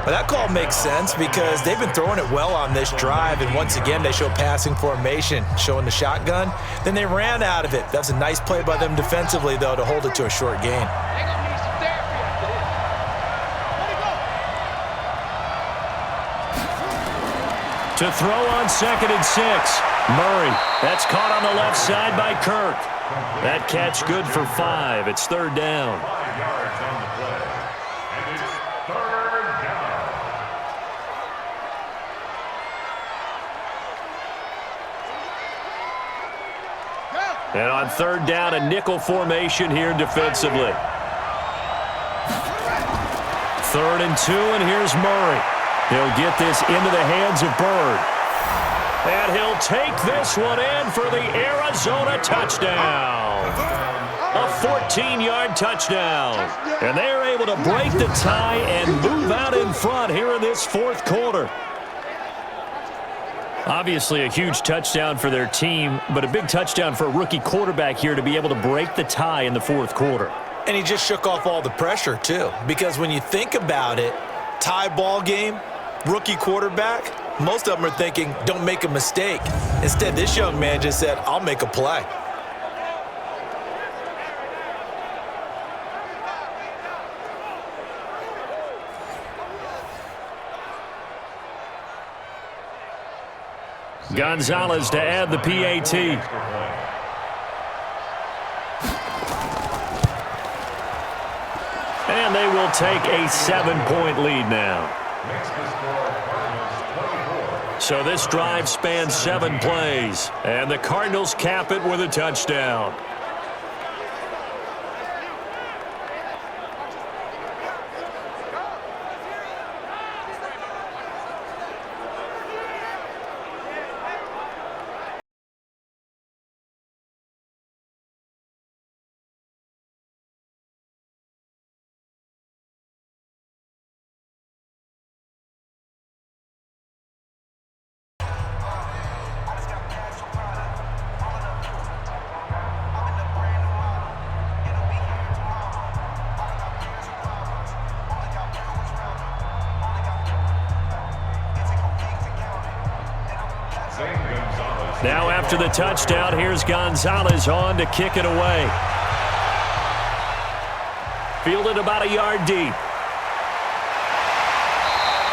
Well, that call makes sense because they've been throwing it well on this drive, and once again they show passing formation, showing the shotgun. Then they ran out of it. That's a nice play by them defensively, though, to hold it to a short gain. To throw on 2nd and 6. Murray. That's caught on the left side by Kirk. That catch good for 5. It's 3rd down. 5 yards on the play. And it's 3rd down. And on 3rd down, a nickel formation here defensively. 3rd and 2, and here's Murray. He'll get this into the hands of Bird. And he'll take this one in for the Arizona touchdown. A 14-yard touchdown. And they're able to break the tie and move out in front here in this 4th quarter. Obviously a huge touchdown for their team, but a big touchdown for a rookie quarterback here to be able to break the tie in the 4th quarter. And he just shook off all the pressure, too, because when you think about it, tie ball game, rookie quarterback, most of them are thinking, don't make a mistake. Instead, this young man just said, I'll make a play. Gonzalez to add the PAT. And they will take a 7-point lead now. So this drive spans 7 plays, and the Cardinals cap it with a touchdown. Now after the touchdown, here's Gonzalez on to kick it away. Fielded about a yard deep.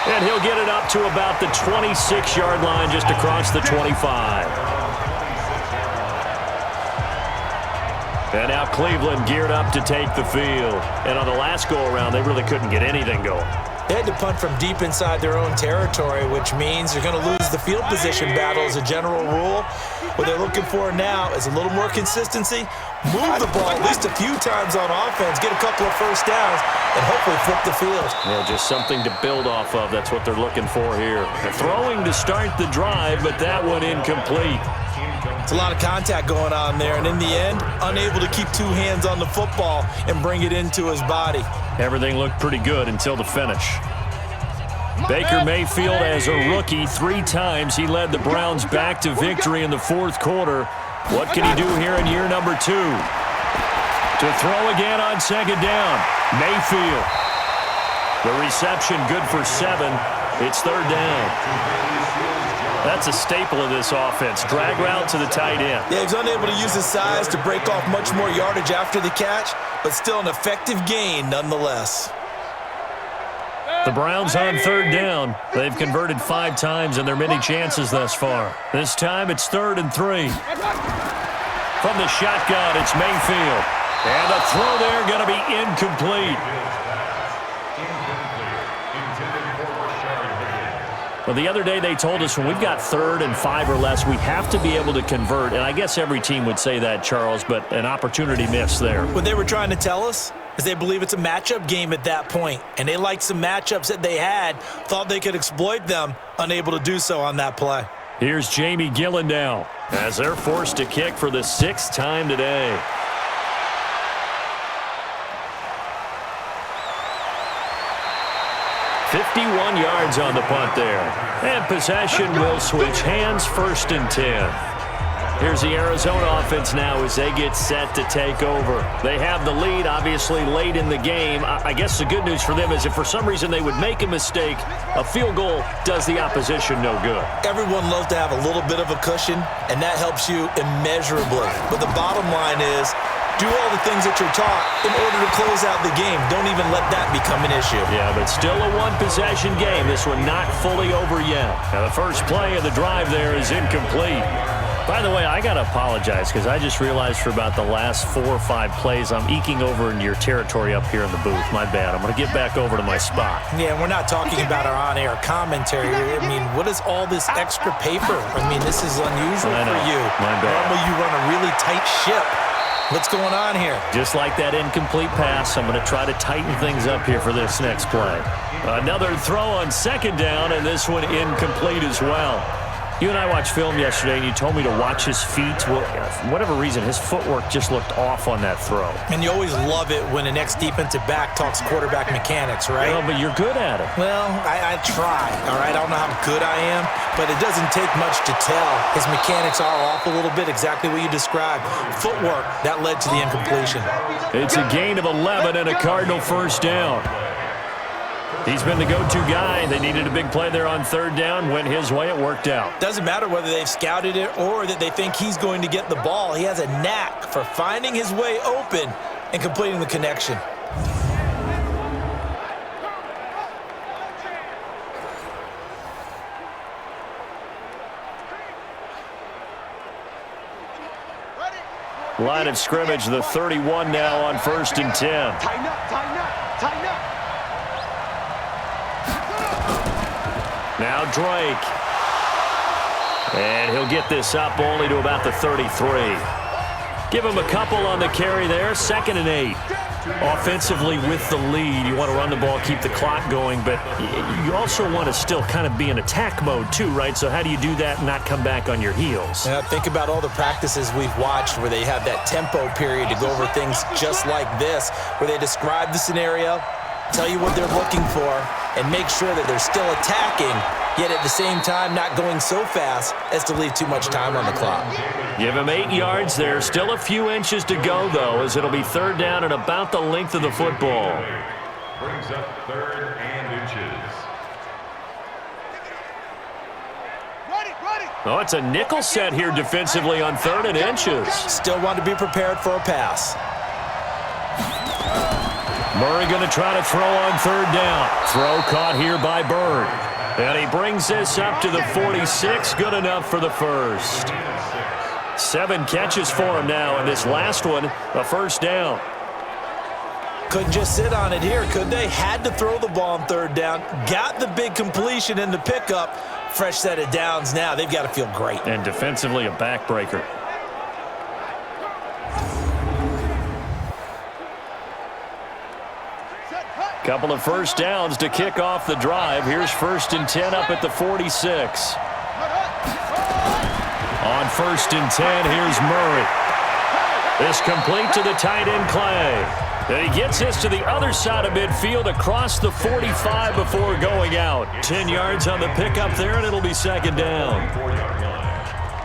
And he'll get it up to about the 26-yard line, just across the 25. And now Cleveland geared up to take the field. And on the last go-around, they really couldn't get anything going. They had to punt from deep inside their own territory, which means they're going to lose the field position battle as a general rule. What they're looking for now is a little more consistency, move the ball at least a few times on offense, get a couple of first downs, and hopefully flip the field. Yeah, just something to build off of. That's what they're looking for here. They're throwing to start the drive, but that one incomplete. It's a lot of contact going on there, and in the end, unable to keep 2 hands on the football and bring it into his body. Everything looked pretty good until the finish. Baker Mayfield, as a rookie, 3 times he led the Browns back to victory in the 4th quarter. What can he do here in year number 2? To throw again on 2nd down. Mayfield. The reception good for 7. It's 3rd down. That's a staple of this offense. Drag route to the tight end. Yeah, he's unable to use his size to break off much more yardage after the catch, but still an effective gain nonetheless. The Browns on 3rd down. They've converted 5 times in their many chances thus far. This time it's 3rd and 3. From the shotgun, it's Mayfield. And the throw there going to be incomplete. Well, the other day they told us when we've got 3rd and 5 or less, we have to be able to convert. And I guess every team would say that, Charles, but an opportunity missed there. What they were trying to tell us is they believe it's a matchup game at that point, and they liked some matchups that they had, thought they could exploit them, unable to do so on that play. Here's Jamie Gillen now as they're forced to kick for the 6th time today. 51 yards on the punt there. And possession will switch hands, 1st and 10. Here's the Arizona offense now as they get set to take over. They have the lead, obviously, late in the game. I guess the good news for them is if for some reason they would make a mistake, a field goal does the opposition no good. Everyone loves to have a little bit of a cushion, and that helps you immeasurably. But the bottom line is, do all the things that you're taught in order to close out the game. Don't even let that become an issue. Yeah, but still a one-possession game. This one not fully over yet. Now, the first play of the drive there is incomplete. By the way, I got to apologize because I just realized for about the last 4 or 5 plays, I'm eking over into your territory up here in the booth. My bad. I'm going to get back over to my spot. Yeah, we're not talking about our on-air commentary. I mean, what is all this extra paper? I mean, this is unusual for you. My bad. Normally you run a really tight ship. What's going on here? Just like that incomplete pass, I'm going to try to tighten things up here for this next play. Another throw on 2nd down, and this one incomplete as well. You and I watched film yesterday, and you told me to watch his feet. Well, for whatever reason, his footwork just looked off on that throw. And you always love it when an ex-defensive back talks quarterback mechanics, right? Well, but you're good at it. Well, I try, all right? I don't know how good I am, but it doesn't take much to tell. His mechanics are off a little bit, exactly what you described. Footwork, that led to the incompletion. It's a gain of 11 and a Cardinal 1st down. He's been the go-to guy. They needed a big play there on 3rd down. Went his way. It worked out. Doesn't matter whether they've scouted it or that they think he's going to get the ball. He has a knack for finding his way open and completing the connection. Line of scrimmage, the 31 now on 1st and 10. Tighten up, tighten up, tighten up. Now Drake. And he'll get this up only to about the 33. Give him a couple on the carry there. 2nd and 8. Offensively with the lead, you want to run the ball, keep the clock going, but you also want to still kind of be in attack mode too, right? So how do you do that and not come back on your heels? Yeah, think about all the practices we've watched where they have that tempo period to go over things just like this, where they describe the scenario, tell you what they're looking for, and make sure that they're still attacking, yet at the same time not going so fast as to leave too much time on the clock. Give him 8 yards there. Still a few inches to go, though, as it'll be 3rd down and about the length of the football. Brings up 3rd and inches. Oh, it's a nickel set here defensively on 3rd and inches. Still want to be prepared for a pass. Murray going to try to throw on 3rd down. Throw caught here by Bird. And he brings this up to the 46. Good enough for the 1st. 7 catches for him now, and this last one, a 1st down. Couldn't just sit on it here, could they? Had to throw the ball on 3rd down. Got the big completion in the pickup. Fresh set of downs now. They've got to feel great. And defensively, a backbreaker. Couple of 1st downs to kick off the drive. Here's 1st and 10 up at the 46. On 1st and 10, here's Murray. This complete to the tight end, Clay. And he gets this to the other side of midfield across the 45 before going out. 10 yards on the pickup there, and it'll be 2nd down.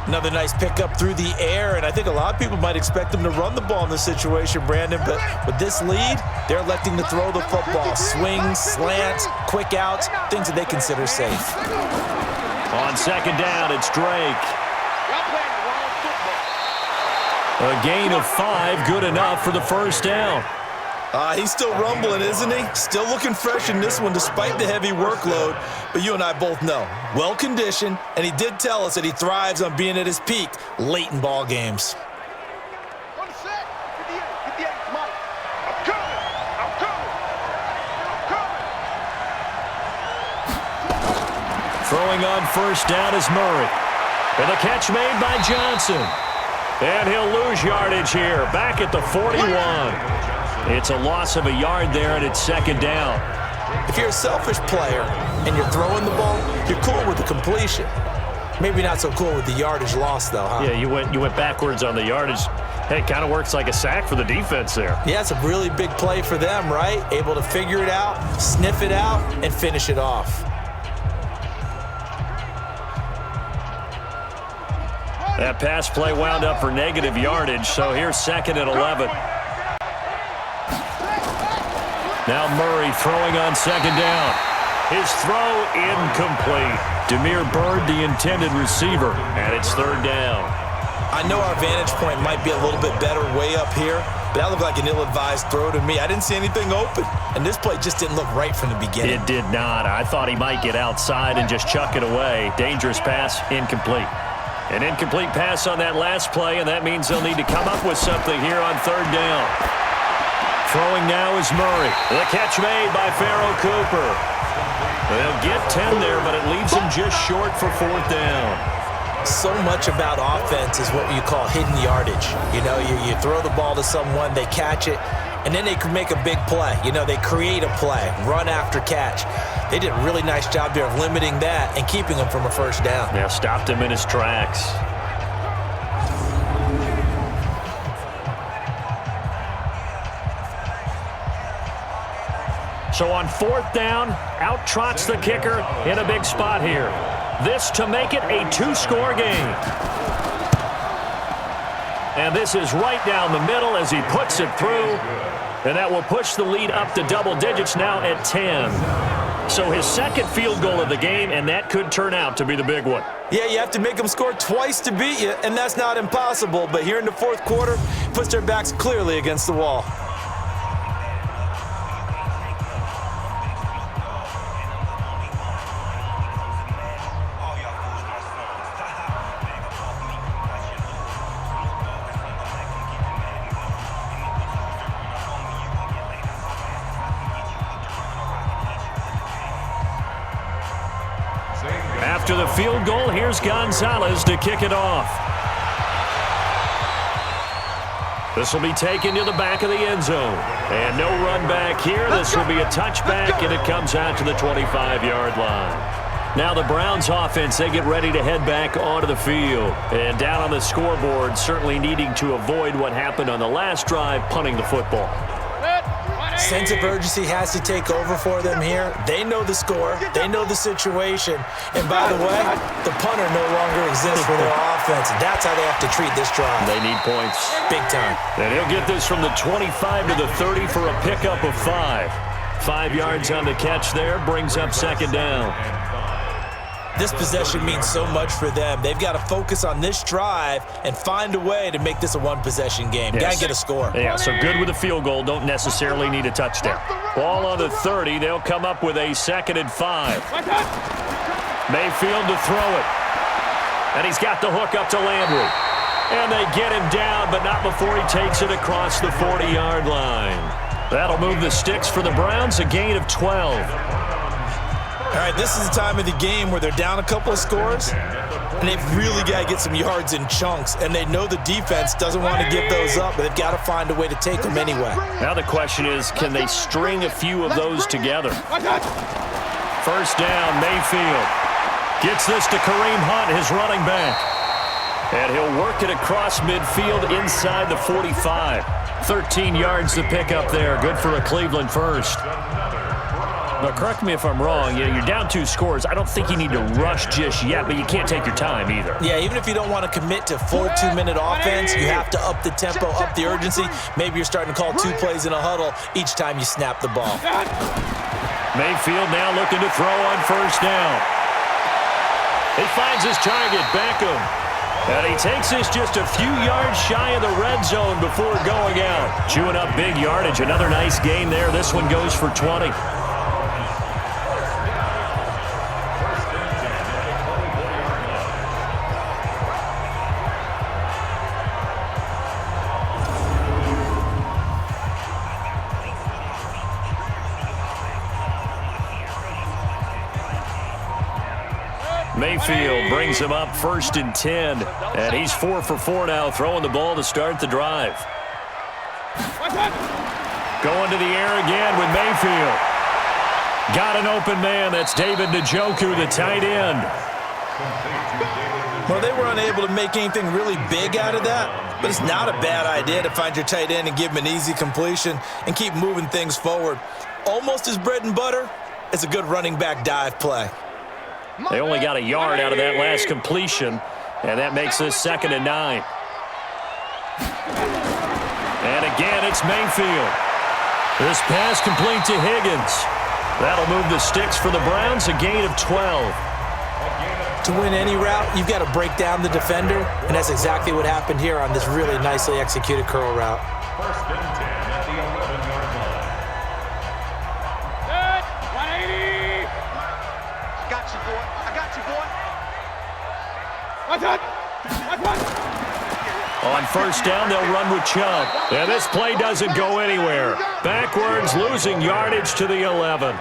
Another nice pickup through the air, and I think a lot of people might expect them to run the ball in this situation, Brandon, but with this lead, they're electing to throw the football. Swings, slants, quick outs, things that they consider safe. On 2nd down, it's Drake. A gain of 5, good enough for the 1st down. He's still rumbling, isn't he? Still looking fresh in this one despite the heavy workload. But you and I both know, well-conditioned, and he did tell us that he thrives on being at his peak late in ball games. Throwing on 1st down is Murray. And the catch made by Johnson. And he'll lose yardage here, back at the 41. It's a loss of a yard there, and it's 2nd down. If you're a selfish player and you're throwing the ball, you're cool with the completion. Maybe not so cool with the yardage loss, though, huh? Yeah, you went backwards on the yardage. Hey, it kind of works like a sack for the defense there. Yeah, it's a really big play for them, right? Able to figure it out, sniff it out, and finish it off. That pass play wound up for negative yardage, so here's 2nd and 11. Now Murray throwing on 2nd down. His throw incomplete. Damiere Byrd, the intended receiver, and it's 3rd down. I know our vantage point might be a little bit better way up here, but that looked like an ill-advised throw to me. I didn't see anything open, and this play just didn't look right from the beginning. It did not. I thought he might get outside and just chuck it away. Dangerous pass, incomplete. An incomplete pass on that last play, and that means they'll need to come up with something here on 3rd down. Throwing now is Murray. The catch made by Pharoh Cooper. They'll get 10 there, but it leaves him just short for 4th down. So much about offense is what you call hidden yardage. You know, you throw the ball to someone, they catch it, and then they can make a big play. You know, they create a play, run after catch. They did a really nice job there of limiting that and keeping him from a 1st down. Yeah, stopped him in his tracks. So on 4th down, out trots the kicker in a big spot here. This to make it a 2-score game. And this is right down the middle as he puts it through. And that will push the lead up to double digits now at 10. So his 2nd field goal of the game, and that could turn out to be the big one. Yeah, you have to make them score twice to beat you, and that's not impossible. But here in the 4th quarter, puts their backs clearly against the wall. After the field goal, here's Gonzalez to kick it off. This will be taken to the back of the end zone. And no run back here. This will be a touchback, and it comes out to the 25-yard line. Now the Browns offense, they get ready to head back onto the field. And down on the scoreboard, certainly needing to avoid what happened on the last drive, punting the football. Sense of urgency has to take over for them here. They know the score. They know the situation. And by the way, the punter no longer exists for their offense. That's how they have to treat this drive. They need points. Big time. And he'll get this from the 25 to the 30 for a pickup of 5. 5 yards on the catch there, brings up 2nd down. This possession means so much for them. They've got to focus on this drive and find a way to make this a 1-possession game. Yes. Got to get a score. Yeah, so good with a field goal. Don't necessarily need a touchdown. Ball on the 30. They'll come up with a 2nd and 5. Mayfield to throw it. And he's got the hook up to Landry. And they get him down, but not before he takes it across the 40-yard line. That'll move the sticks for the Browns, a gain of 12. All right, this is the time of the game where they're down a couple of scores, and they've really got to get some yards in chunks, and they know the defense doesn't want to give those up, but they've got to find a way to take them anyway. Now the question is, can they string a few of those together? 1st down, Mayfield. Gets this to Kareem Hunt, his running back. And he'll work it across midfield inside the 45. 13 yards to pick up there. Good for a Cleveland first. Now, correct me if I'm wrong. You're down 2 scores. I don't think you need to rush just yet, but you can't take your time either. Yeah, even if you don't want to commit to full 2-minute offense, you have to up the tempo, up the urgency. Maybe you're starting to call 2 plays in a huddle each time you snap the ball. Mayfield now looking to throw on 1st down. He finds his target, Beckham. And he takes this just a few yards shy of the red zone before going out. Chewing up big yardage. Another nice gain there. This one goes for 20. Mayfield brings him up 1st and 10. And he's 4 for 4 now, throwing the ball to start the drive. Going to the air again with Mayfield. Got an open man. That's David Njoku, the tight end. Well, they were unable to make anything really big out of that, but it's not a bad idea to find your tight end and give him an easy completion and keep moving things forward. Almost his bread and butter. It's a good running back dive play. They only got a yard out of that last completion, and that makes this 2nd and 9. And again, it's Mayfield. This pass complete to Higgins. That'll move the sticks for the Browns, a gain of 12. To win any route, you've got to break down the defender, and that's exactly what happened here on this really nicely executed curl route. 1st and 10 at the 11-yard line. Good. 180. I got you, boy. I got you, boy. Watch out. Watch out. On 1st down, they'll run with Chubb. And this play doesn't go anywhere. Backwards, losing yardage to the 11.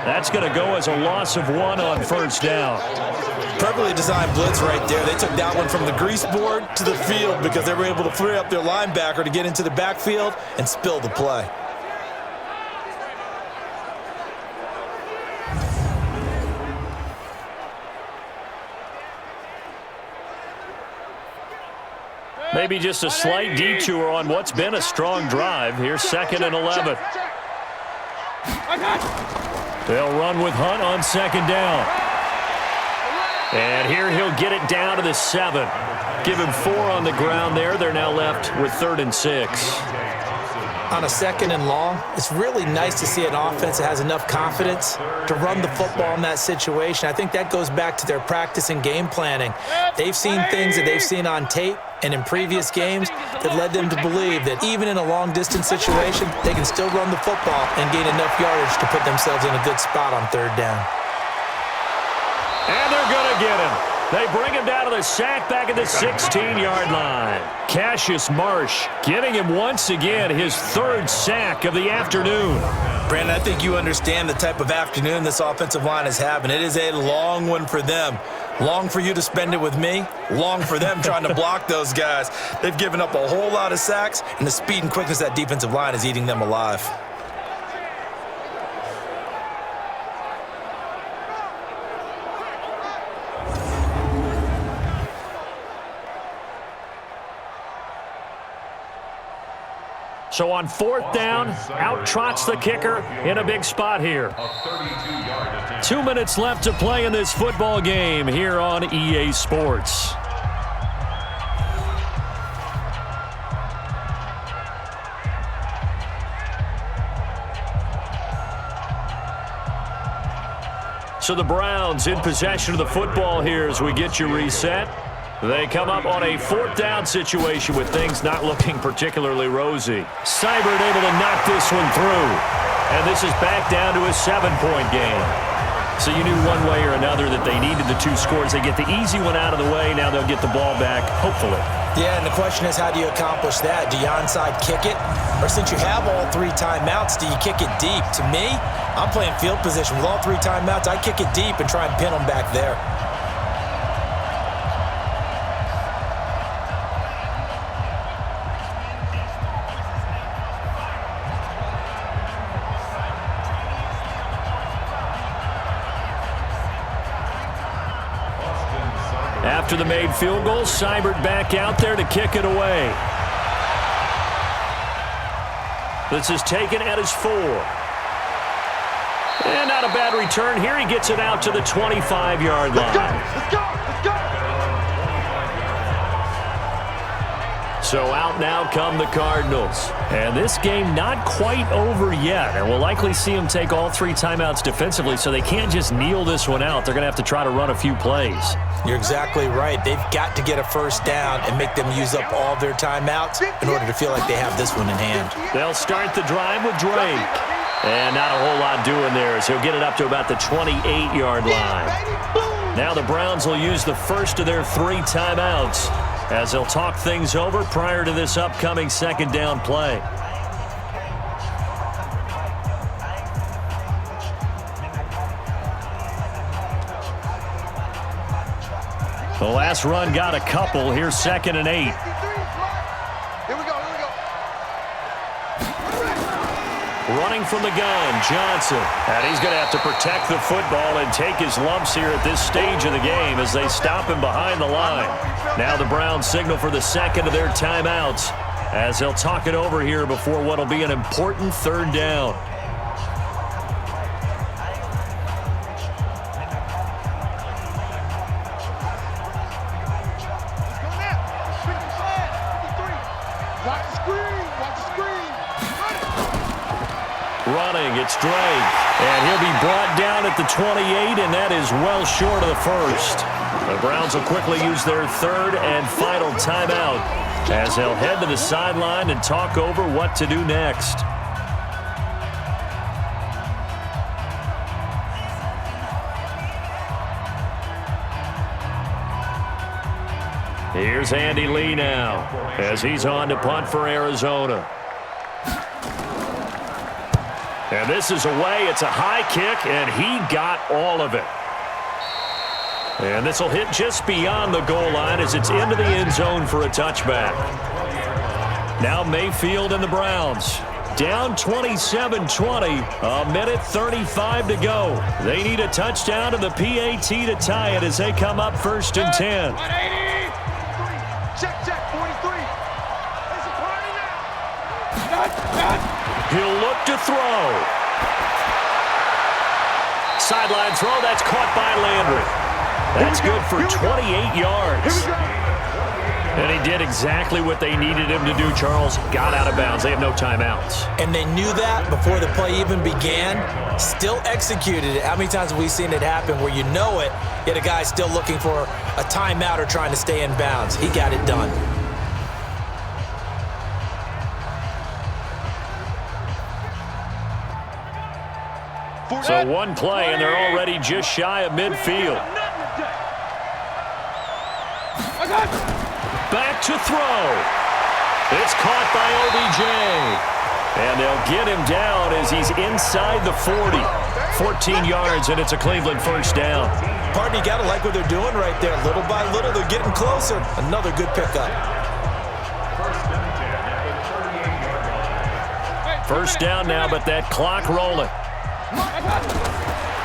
That's going to go as a loss of 1 on 1st down. Perfectly designed blitz right there. They took that one from the grease board to the field because they were able to free up their linebacker to get into the backfield and spill the play. Maybe just a slight detour on what's been a strong drive. Here's 2nd and 11. They'll run with Hunt on 2nd down. And here he'll get it down to the 7. Give him 4 on the ground there. They're now left with 3rd and 6. On a 2nd and long, it's really nice to see an offense that has enough confidence to run the football in that situation. I think that goes back to their practice and game planning. They've seen things that they've seen on tape and in previous games that led them to believe that even in a long-distance situation, they can still run the football and gain enough yardage to put themselves in a good spot on 3rd down. And they're going to get him. They bring him down to the sack back at the 16-yard line. Cassius Marsh getting him once again his 3rd sack of the afternoon. Brandon, I think you understand the type of afternoon this offensive line is having. It is a long one for them. Long for you to spend it with me. Long for them trying to block those guys. They've given up a whole lot of sacks, and the speed and quickness of that defensive line is eating them alive. So on 4th down, out trots the kicker in a big spot here. 2 minutes left to play in this football game here on EA Sports. So the Browns in possession of the football here as we get you reset. They come up on a 4th down situation with things not looking particularly rosy. Seibert able to knock this one through. And this is back down to a 7-point game. So you knew one way or another that they needed the 2 scores. They get the easy one out of the way. Now they'll get the ball back, hopefully. Yeah, and the question is, how do you accomplish that? Do you onside kick it? Or since you have all 3 timeouts, do you kick it deep? To me, I'm playing field position. With all 3 timeouts, I kick it deep and try and pin them back there. After the made field goal, Seibert back out there to kick it away. This is taken at his 4. And not a bad return here. He gets it out to the 25-yard line. Let's go! Let's go! Let's go! So out now come the Cardinals. And this game not quite over yet. And we'll likely see them take all 3 timeouts defensively, so they can't just kneel this one out. They're going to have to try to run a few plays. You're exactly right. They've got to get a 1st down and make them use up all their timeouts in order to feel like they have this one in hand. They'll start the drive with Drake. And not a whole lot doing there as he'll get it up to about the 28-yard line. Now the Browns will use the first of their 3 timeouts as they'll talk things over prior to this upcoming 2nd down play. The last run got a couple. Here's 2nd and 8. Here we go, here we go. Running from the gun, Johnson. And he's going to have to protect the football and take his lumps here at this stage of the game as they stop him behind the line. Now the Browns signal for the second of their timeouts as they'll talk it over here before what will be an important third down. Running, it's Drake, and he'll be brought down at the 28, and that is well short of the first. The Browns will quickly use their third and final timeout as they'll head to the sideline and talk over what to do next. Here's Andy Lee now as he's on to punt for Arizona. And this is away. It's a high kick, and he got all of it. And this will hit just beyond the goal line as it's into the end zone for a touchback. Now Mayfield and the Browns down 27-20, a minute 35 to go. They need a touchdown to the PAT to tie it as they come up 1st and 10. 180. Check, 43. There's a party now. He'll look to throw. Sideline throw, that's caught by Landry. That's good for 28 yards. And he did exactly what they needed him to do, Charles. Got out of bounds. They have no timeouts. And they knew that before the play even began. Still executed it. How many times have we seen it happen where you know it, yet a guy's still looking for a timeout or trying to stay in bounds? He got it done. So one play, and they're already just shy of midfield. Back to throw. It's caught by OBJ. And they'll get him down as he's inside the 40. 14 yards, and it's a Cleveland first down. Pardon, you got to like what they're doing right there. Little by little, they're getting closer. Another good pickup. First down now, but that clock rolling.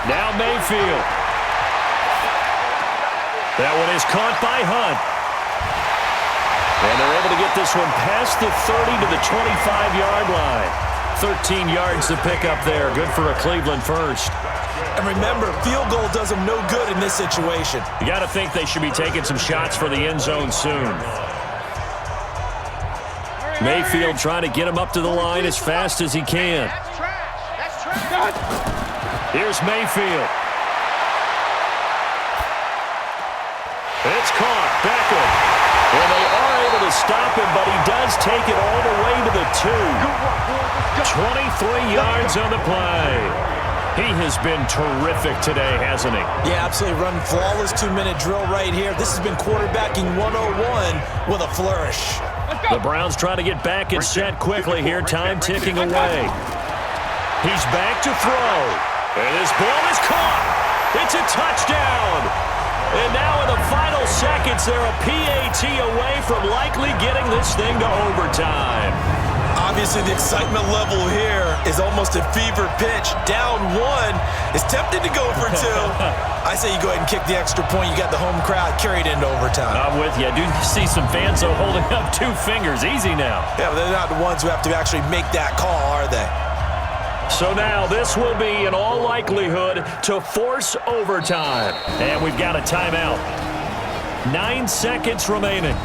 Now Mayfield. That one is caught by Hunt. And they're able to get this one past the 30 to the 25-yard line. 13 yards to pick up there. Good for a Cleveland first. And remember, field goal does them no good in this situation. You got to think they should be taking some shots for the end zone soon. Mayfield trying to get him up to the line as fast as he can. That's trash. Here's Mayfield. It's caught. Beckham. And they are able to stop him, but he does take it all the way to the 2. 23 yards on the play. He has been terrific today, hasn't he? Yeah, absolutely. Running flawless 2-minute drill right here. This has been quarterbacking 101 with a flourish. The Browns trying to get back and set quickly here. Time ticking away. He's back to throw. And this ball is caught. It's a touchdown. And now in the final seconds, they're a PAT away from likely getting this thing to overtime. Obviously, the excitement level here is almost a fever pitch. Down 1 is tempted to go for 2. I say you go ahead and kick the extra point. You got the home crowd carried into overtime. I'm with you. I do see some fans, though, holding up 2 fingers. Easy now. Yeah, but they're not the ones who have to actually make that call, are they? So now this will be, in all likelihood, to force overtime. And we've got a timeout. 9 seconds remaining.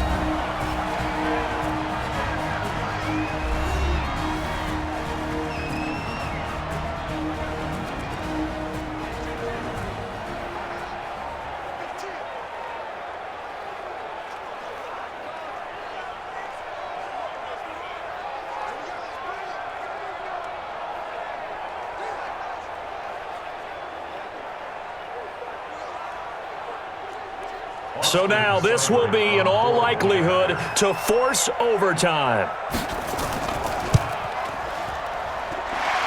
So now this will be, in all likelihood, to force overtime.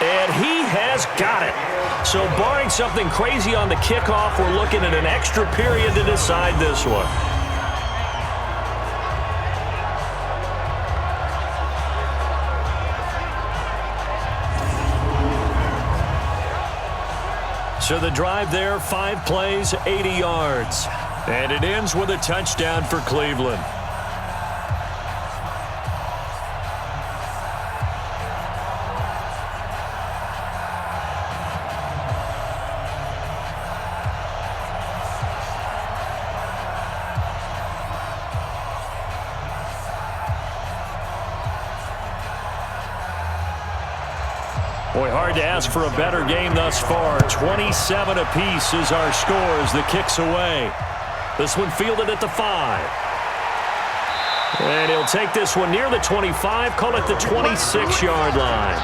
And he has got it. So barring something crazy on the kickoff, we're looking at an extra period to decide this one. So the drive there, 5 plays, 80 yards. And it ends with a touchdown for Cleveland. Boy, hard to ask for a better game thus far. 27 apiece is our score as the kick's away. This one fielded at the 5. And he'll take this one near the 25, call it the 26-yard line.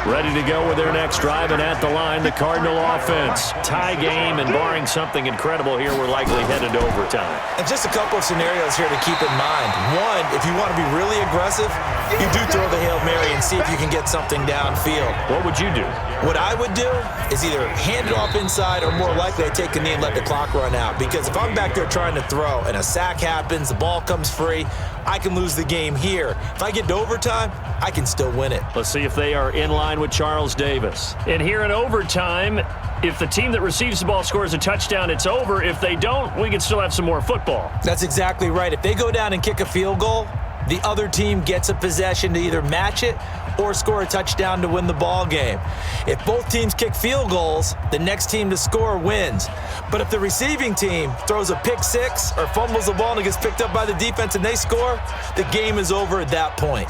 Ready to go with their next drive, and at the line, the Cardinal offense. Tie game, and barring something incredible here, we're likely headed to overtime. And just a couple of scenarios here to keep in mind. One, if you want to be really aggressive, you do throw the Hail Mary and see if you can get something downfield. What would you do? What I would do is either hand it off inside, or more likely I take a knee and let the clock run out. Because if I'm back there trying to throw and a sack happens, the ball comes free, I can lose the game here. If I get to overtime, I can still win it. Let's see if they are in line with Charles Davis. And here in overtime, if the team that receives the ball scores a touchdown, it's over. If they don't, we can still have some more football. That's exactly right. If they go down and kick a field goal, the other team gets a possession to either match it or score a touchdown to win the ball game. If both teams kick field goals, the next team to score wins. But if the receiving team throws a pick six or fumbles the ball and it gets picked up by the defense and they score, the game is over at that point.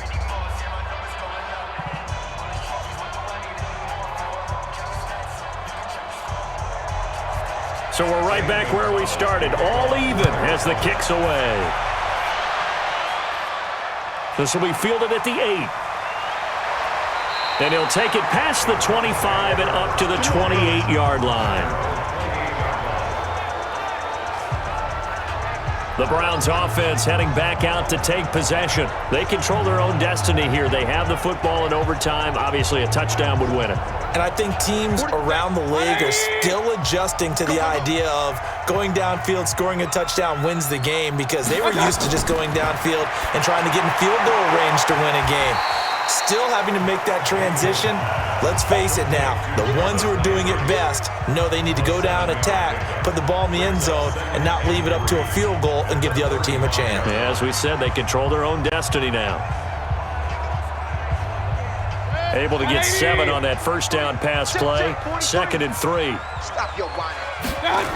So we're right back where we started, all even as the kick's away. This will be fielded at the 8. And he'll take it past the 25 and up to the 28-yard line. The Browns offense heading back out to take possession. They control their own destiny here. They have the football in overtime. Obviously, a touchdown would win it. And I think teams around the league are still adjusting to the idea of going downfield, scoring a touchdown wins the game, because they were used to just going downfield and trying to get in field goal range to win a game. Still having to make that transition. Let's face it now, the ones who are doing it best know they need to go down, attack, put the ball in the end zone, and not leave it up to a field goal and give the other team a chance. Yeah, as we said, they control their own destiny now. Able to get 7 on that first down pass play. 2nd and 3. Stop your whining.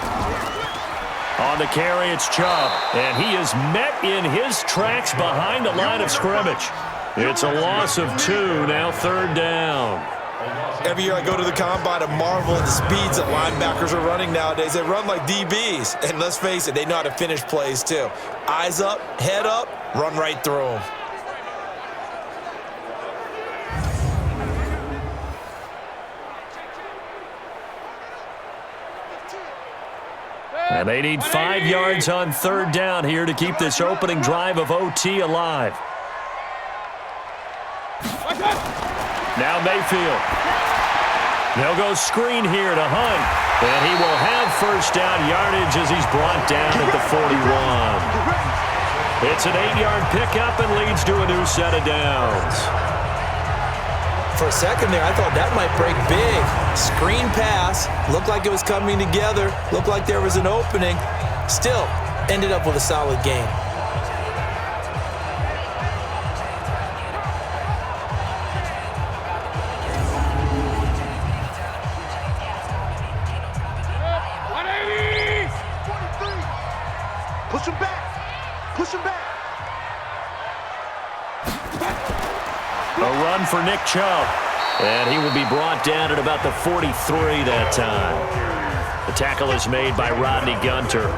On the carry, it's Chubb. And he is met in his tracks behind the line of scrimmage. It's a loss of 2, now 3rd down. Every year I go to the combine and marvel at the speeds that linebackers are running nowadays. They run like DBs. And let's face it, they know how to finish plays too. Eyes up, head up, run right through them. And they need 5 yards on 3rd down here to keep this opening drive of OT alive. Now Mayfield. They'll go screen here to Hunt. And he will have first down yardage as he's brought down at the 41. It's an 8-yard pickup and leads to a new set of downs. For a second there, I thought that might break big. Screen pass. Looked like it was coming together. Looked like there was an opening. Still, ended up with a solid game. Push him back. Push him back. A run for Nick Chubb. And he will be brought down at about the 43 that time. The tackle is made by Rodney Gunter.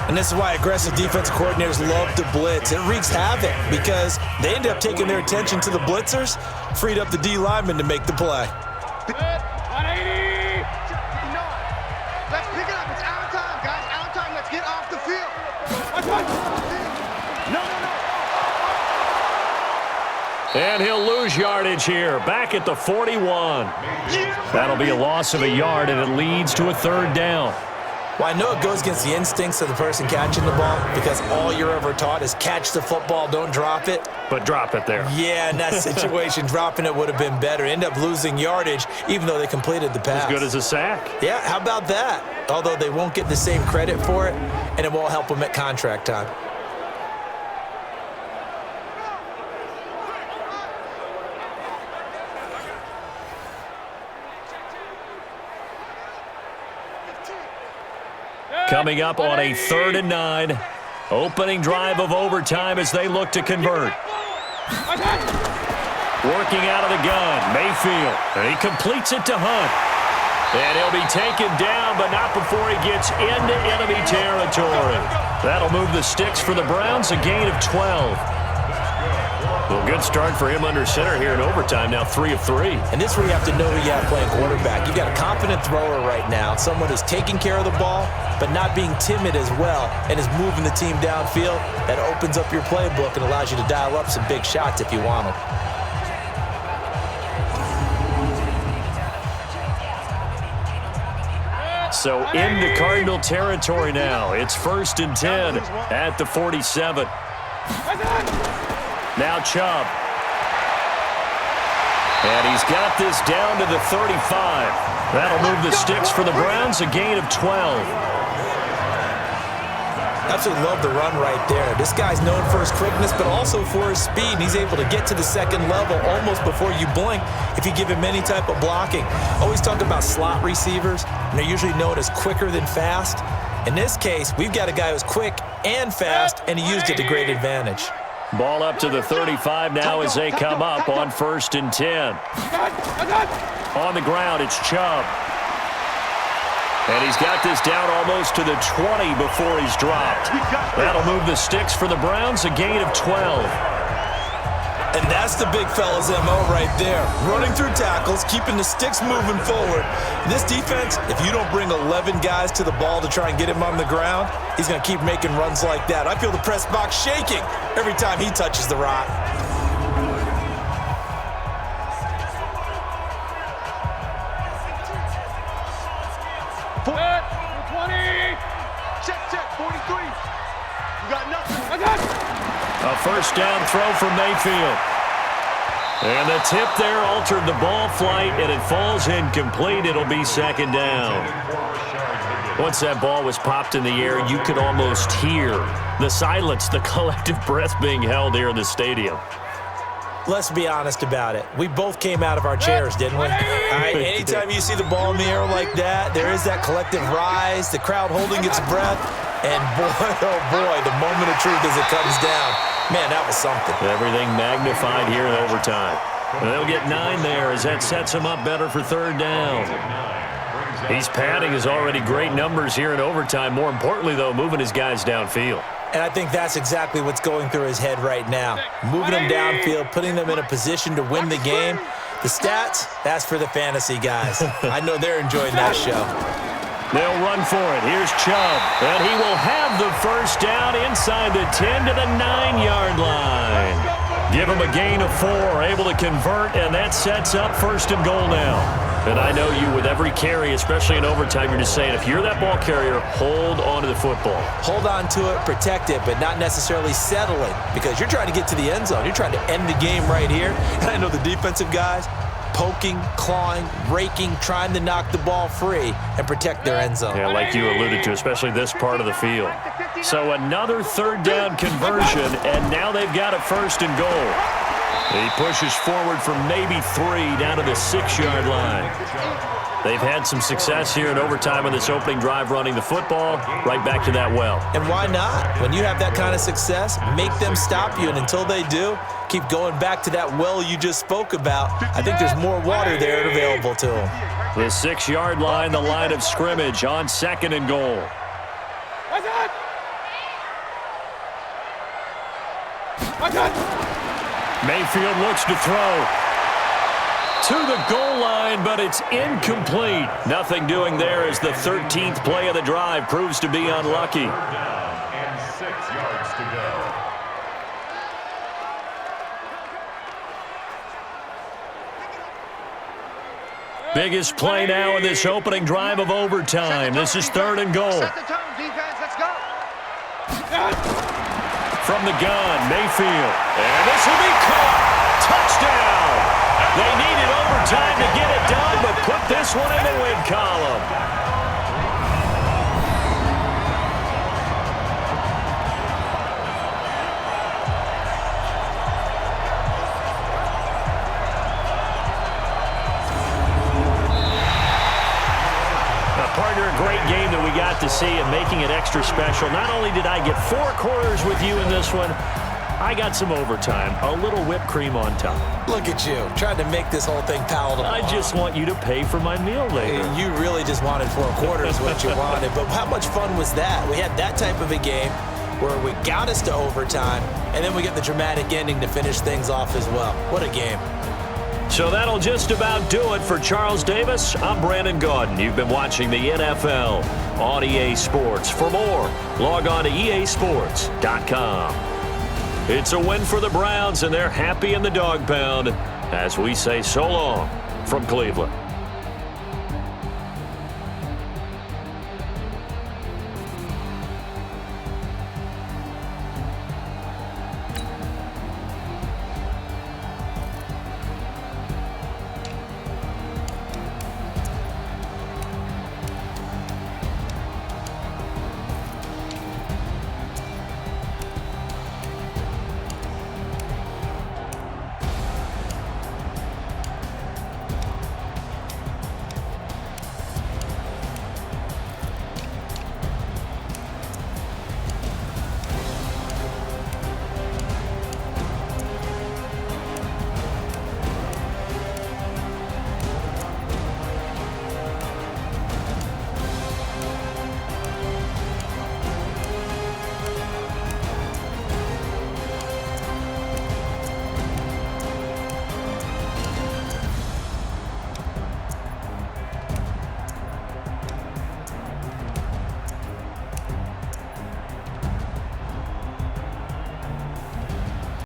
And this is why aggressive defensive coordinators love to blitz. It wreaks havoc because they end up taking their attention to the blitzers, freed up the D lineman to make the play. Let's pick it up. It's out of time, guys. Out of time. Let's get off the field. No. And he'll lose yardage here, back at the 41. That'll be a loss of a yard, and it leads to a 3rd down. Well, I know it goes against the instincts of the person catching the ball because all you're ever taught is catch the football, don't drop it. But drop it there. Yeah, in that situation, dropping it would have been better. End up losing yardage, even though they completed the pass. As good as a sack. Yeah, how about that? Although they won't get the same credit for it, and it won't help them at contract time. Coming up on a 3rd and 9. Opening drive of overtime as they look to convert. Working out of the gun, Mayfield. And he completes it to Hunt. And he'll be taken down, but not before he gets into enemy territory. That'll move the sticks for the Browns, a gain of 12. Well, good start for him under center here in overtime, now 3 of 3. And this is where you have to know who you have playing quarterback. You've got a confident thrower right now, someone who's taking care of the ball, but not being timid as well, and is moving the team downfield. That opens up your playbook and allows you to dial up some big shots if you want them. So into Cardinal territory now. It's 1st and 10 at the 47. Now Chubb. And he's got this down to the 35. That'll move the sticks for the Browns, a gain of 12. Absolutely love the run right there. This guy's known for his quickness, but also for his speed. And he's able to get to the second level almost before you blink if you give him any type of blocking. Always talk about slot receivers, and they're usually known as quicker than fast. In this case, we've got a guy who's quick and fast, and he used it to great advantage. Ball up to the 35 now as they come up on 1st and 10. On the ground, it's Chubb. And he's got this down almost to the 20 before he's dropped. That'll move the sticks for the Browns, a gain of 12. And that's the big fella's MO right there. Running through tackles, keeping the sticks moving forward. This defense, if you don't bring 11 guys to the ball to try and get him on the ground, he's going to keep making runs like that. I feel the press box shaking every time he touches the rock. A 1st down throw from Mayfield. And the tip there altered the ball flight, and it falls incomplete. It'll be 2nd down. Once that ball was popped in the air, you could almost hear the silence, the collective breath being held here in the stadium. Let's be honest about it. We both came out of our chairs, didn't we? All right, anytime you see the ball in the air like that, there is that collective rise, the crowd holding its breath, and boy, oh boy, the moment of truth as it comes down. Man, that was something. Everything magnified here in overtime. And they'll get 9 there as that sets him up better for 3rd down. He's padding his already great numbers here in overtime. More importantly, though, moving his guys downfield. And I think that's exactly what's going through his head right now. Moving them downfield, putting them in a position to win the game. The stats, that's for the fantasy guys. I know they're enjoying that show. They'll run for it. Here's Chubb. And he will have the 1st down inside the 10 to the 9-yard line. Give him a gain of 4, able to convert, and that sets up 1st and goal now. And I know you, with every carry, especially in overtime, you're just saying, if you're that ball carrier, hold on to the football. Hold on to it, protect it, but not necessarily settle it, because you're trying to get to the end zone. You're trying to end the game right here. And I know the defensive guys, poking, clawing, raking, trying to knock the ball free and protect their end zone. Yeah, like you alluded to, especially this part of the field. So another 3rd down conversion, and now they've got a 1st and goal. He pushes forward from maybe 3 down to the 6-yard line. They've had some success here in overtime on this opening drive running the football. Right back to that well. And why not? When you have that kind of success, make them stop you, and until they do, keep going back to that well you just spoke about. I think there's more water there available to them. The 6-yard line, the line of scrimmage on 2nd and goal. Mayfield looks to throw to the goal line, but it's incomplete. Nothing doing there as the 13th play of the drive proves to be unlucky. And 6 yards to go. Biggest play now in this opening drive of overtime. This is 3rd and goal. Set the tone, defense. Let's go. From the gun, Mayfield. And this will be caught. Touchdown. They needed overtime to get it done, but put this one in the win column. Partner, a great game that we got to see and making it extra special. Not only did I get 4 quarters with you in this one, I got some overtime, a little whipped cream on top. Look at you, trying to make this whole thing palatable. I just want you to pay for my meal later. You really just wanted 4 quarters what you wanted, but how much fun was that? We had that type of a game where we got us to overtime, and then we get the dramatic ending to finish things off as well. What a game. So that'll just about do it for Charles Davis. I'm Brandon Gaudin. You've been watching the NFL on EA Sports. For more, log on to easports.com. It's a win for the Browns, and they're happy in the dog pound as we say so long from Cleveland.